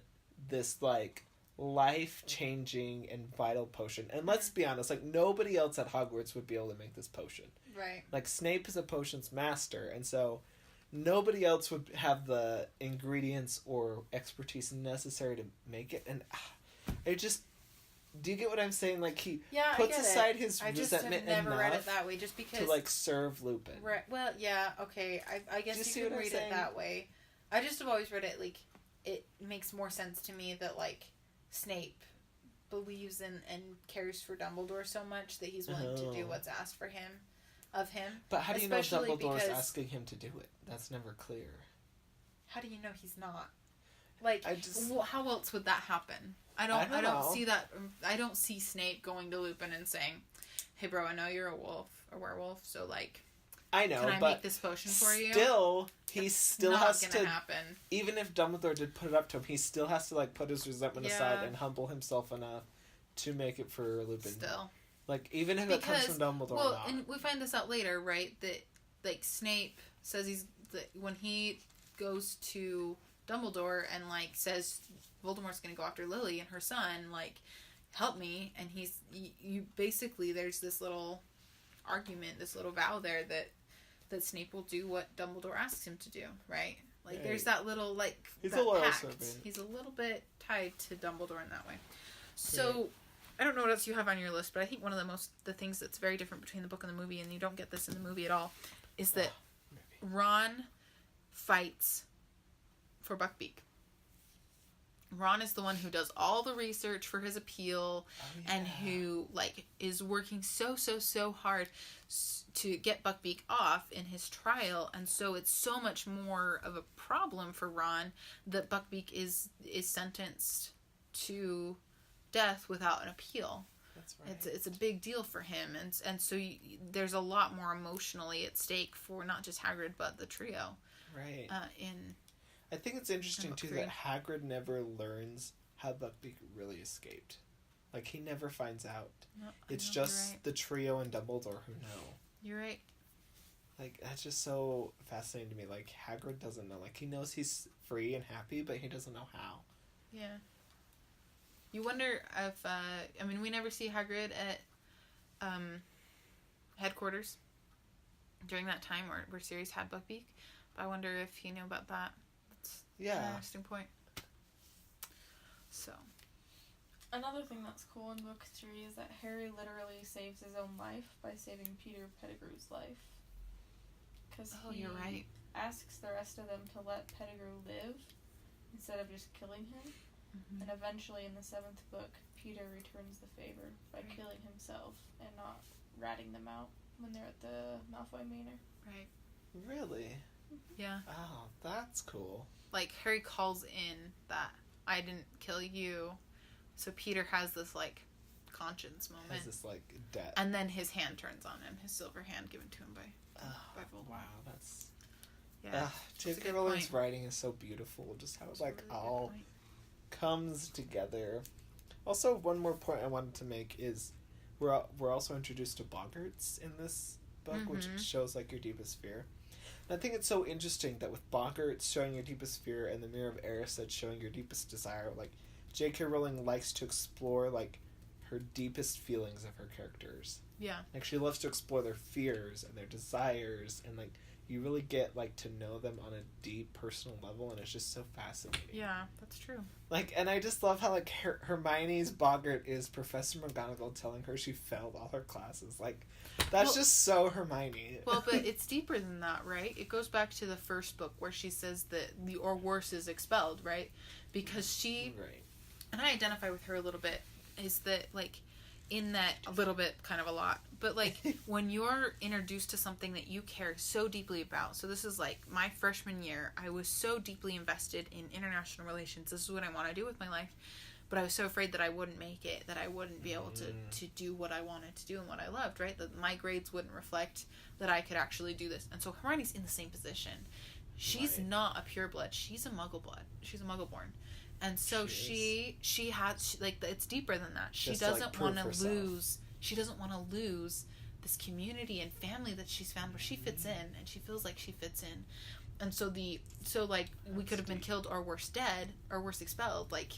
[SPEAKER 1] this, like, life-changing and vital potion. And let's be honest, like, nobody else at Hogwarts would be able to make this potion.
[SPEAKER 2] Right.
[SPEAKER 1] Like, Snape is a potions master, and so nobody else would have the ingredients or expertise necessary to make it. And it just... Do you get what I'm saying? Like, he puts aside his resentment enough
[SPEAKER 2] never read it that way, just because...
[SPEAKER 1] to, like, serve Lupin.
[SPEAKER 2] Right. Well, yeah, okay. I guess you can read it that way. I just have always read it, like, it makes more sense to me that, like, Snape believes in and cares for Dumbledore so much that he's willing to do what's asked of him.
[SPEAKER 1] But how do you know Dumbledore's asking him to do it? That's never clear.
[SPEAKER 2] How do you know he's not? Like, how else would that happen? I don't see that. I don't see Snape going to Lupin and saying, "Hey, bro, I know you're a werewolf, so, like,
[SPEAKER 1] I know,
[SPEAKER 2] can I make this potion for you?"
[SPEAKER 1] Still, he still has to.
[SPEAKER 2] Happen.
[SPEAKER 1] Even if Dumbledore did put it up to him, he still has to, like, put his resentment aside and humble himself enough to make it for Lupin.
[SPEAKER 2] Still,
[SPEAKER 1] like, even if it comes from Dumbledore.
[SPEAKER 2] Well, and we find this out later, right? That, like, Snape says when he goes to Dumbledore and, like, says Voldemort's gonna go after Lily and her son, like, help me, and you basically, there's this little argument, this little vow there that Snape will do what Dumbledore asks him to do, right? Like, there's that little, like,
[SPEAKER 1] he's
[SPEAKER 2] that
[SPEAKER 1] a loyal
[SPEAKER 2] pact.
[SPEAKER 1] servant.
[SPEAKER 2] He's a little bit tied to Dumbledore in that way. So, I don't know what else you have on your list, but I think one of the things that's very different between the book and the movie, and you don't get this in the movie at all, is that Ron fights for Buckbeak. Ron is the one who does all the research for his appeal and who, like, is working so hard to get Buckbeak off in his trial, and so it's so much more of a problem for Ron that Buckbeak is sentenced to death without an appeal.
[SPEAKER 1] That's right.
[SPEAKER 2] It's a big deal for him, and so there's a lot more emotionally at stake for not just Hagrid but the trio.
[SPEAKER 1] Right. I think it's interesting, too, that Hagrid never learns how Buckbeak really escaped. Like, he never finds out. No, it's just the trio and Dumbledore who know.
[SPEAKER 2] You're right.
[SPEAKER 1] Like, that's just so fascinating to me. Like, Hagrid doesn't know. Like, he knows he's free and happy, but he doesn't know how.
[SPEAKER 2] Yeah. You wonder if, I mean, we never see Hagrid at headquarters during that time where Sirius had Buckbeak. But I wonder if he knew about that. An interesting point. So,
[SPEAKER 3] another thing that's cool in book 3 is that Harry literally saves his own life by saving Peter Pettigrew's life. Because he asks the rest of them to let Pettigrew live instead of just killing him. Mm-hmm. And eventually, in the 7th book, Peter returns the favor by killing himself and not ratting them out when they're at the Malfoy Manor.
[SPEAKER 2] Right.
[SPEAKER 1] Really?
[SPEAKER 2] Yeah.
[SPEAKER 1] Oh, that's cool.
[SPEAKER 2] Like, Harry calls in that I didn't kill you, so Peter has this, like, conscience moment.
[SPEAKER 1] Has this, like, debt.
[SPEAKER 2] And then his hand turns on him, his silver hand given to him by Voldemort.
[SPEAKER 1] Wow, that's...
[SPEAKER 2] Yeah.
[SPEAKER 1] J.K. Rowling's writing is so beautiful, just how it, like, really all comes together. Also, one more point I wanted to make is we're also introduced to boggarts in this book, which shows, like, your deepest fear. And I think it's so interesting that with boggarts showing your deepest fear and the Mirror of Erised showing your deepest desire, like, J.K. Rowling likes to explore, like, her deepest feelings of her characters.
[SPEAKER 2] Yeah.
[SPEAKER 1] Like, she loves to explore their fears and their desires, and, like, you really get, like, to know them on a deep personal level, and it's just so fascinating.
[SPEAKER 2] Yeah, that's true.
[SPEAKER 1] Like, and I just love how, like, Hermione's boggart is Professor McGonagall telling her she failed all her classes. Like, that's just so Hermione.
[SPEAKER 2] Well, but it's deeper than that, right? It goes back to the first book where she says that the Orwurst is expelled, right? Because she...
[SPEAKER 1] Right.
[SPEAKER 2] And I identify with her a little bit, is that, like, in that, a little bit, kind of a lot, but, like, when you're introduced to something that you care so deeply about, so this is, like, my freshman year, I was so deeply invested in international relations, this is what I want to do with my life, but I was so afraid that I wouldn't make it, that I wouldn't be able to do what I wanted to do and what I loved, right, that my grades wouldn't reflect that I could actually do this, and so Hermione's in the same position. She's not a pureblood, she's a Muggleborn, and so she has, like, it's deeper than that. She doesn't want to lose. She doesn't want to lose this community and family that she's found where she fits in, and she feels like she fits in. And so we could have been killed or worse, dead, or worse, expelled, like,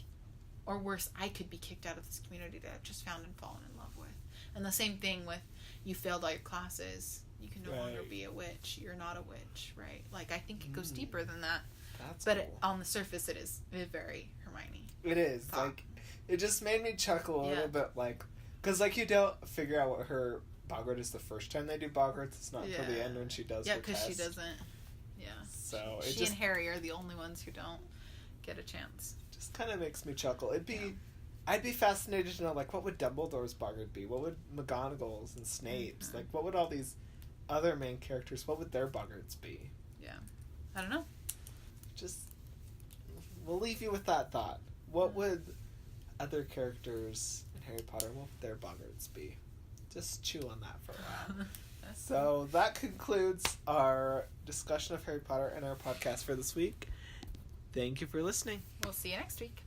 [SPEAKER 2] or worse, I could be kicked out of this community that I've just found and fallen in love with. And the same thing with you failed all your classes. You can no longer be a witch. You're not a witch, right? Like, I think it goes deeper than that. But cool. On the surface, it is very Hermione.
[SPEAKER 1] It is. Like, it just made me chuckle a little bit, like, because, like, you don't figure out what her boggart is the first time they do boggarts. It's not until the end when she does her test. Yeah, because
[SPEAKER 2] she doesn't. Yeah.
[SPEAKER 1] So
[SPEAKER 2] she and Harry are the only ones who don't get a chance.
[SPEAKER 1] Just kind of makes me chuckle. I'd be fascinated to know, like, what would Dumbledore's boggart be? What would McGonagall's and Snape's? Like, what would all these other main characters, what would their boggarts be?
[SPEAKER 2] Yeah. I don't know.
[SPEAKER 1] We'll leave you with that thought. What would other characters in Harry Potter, what would their boggarts be? Just chew on that for a while. So that concludes our discussion of Harry Potter and our podcast for this week. Thank you for listening.
[SPEAKER 2] We'll see you next week.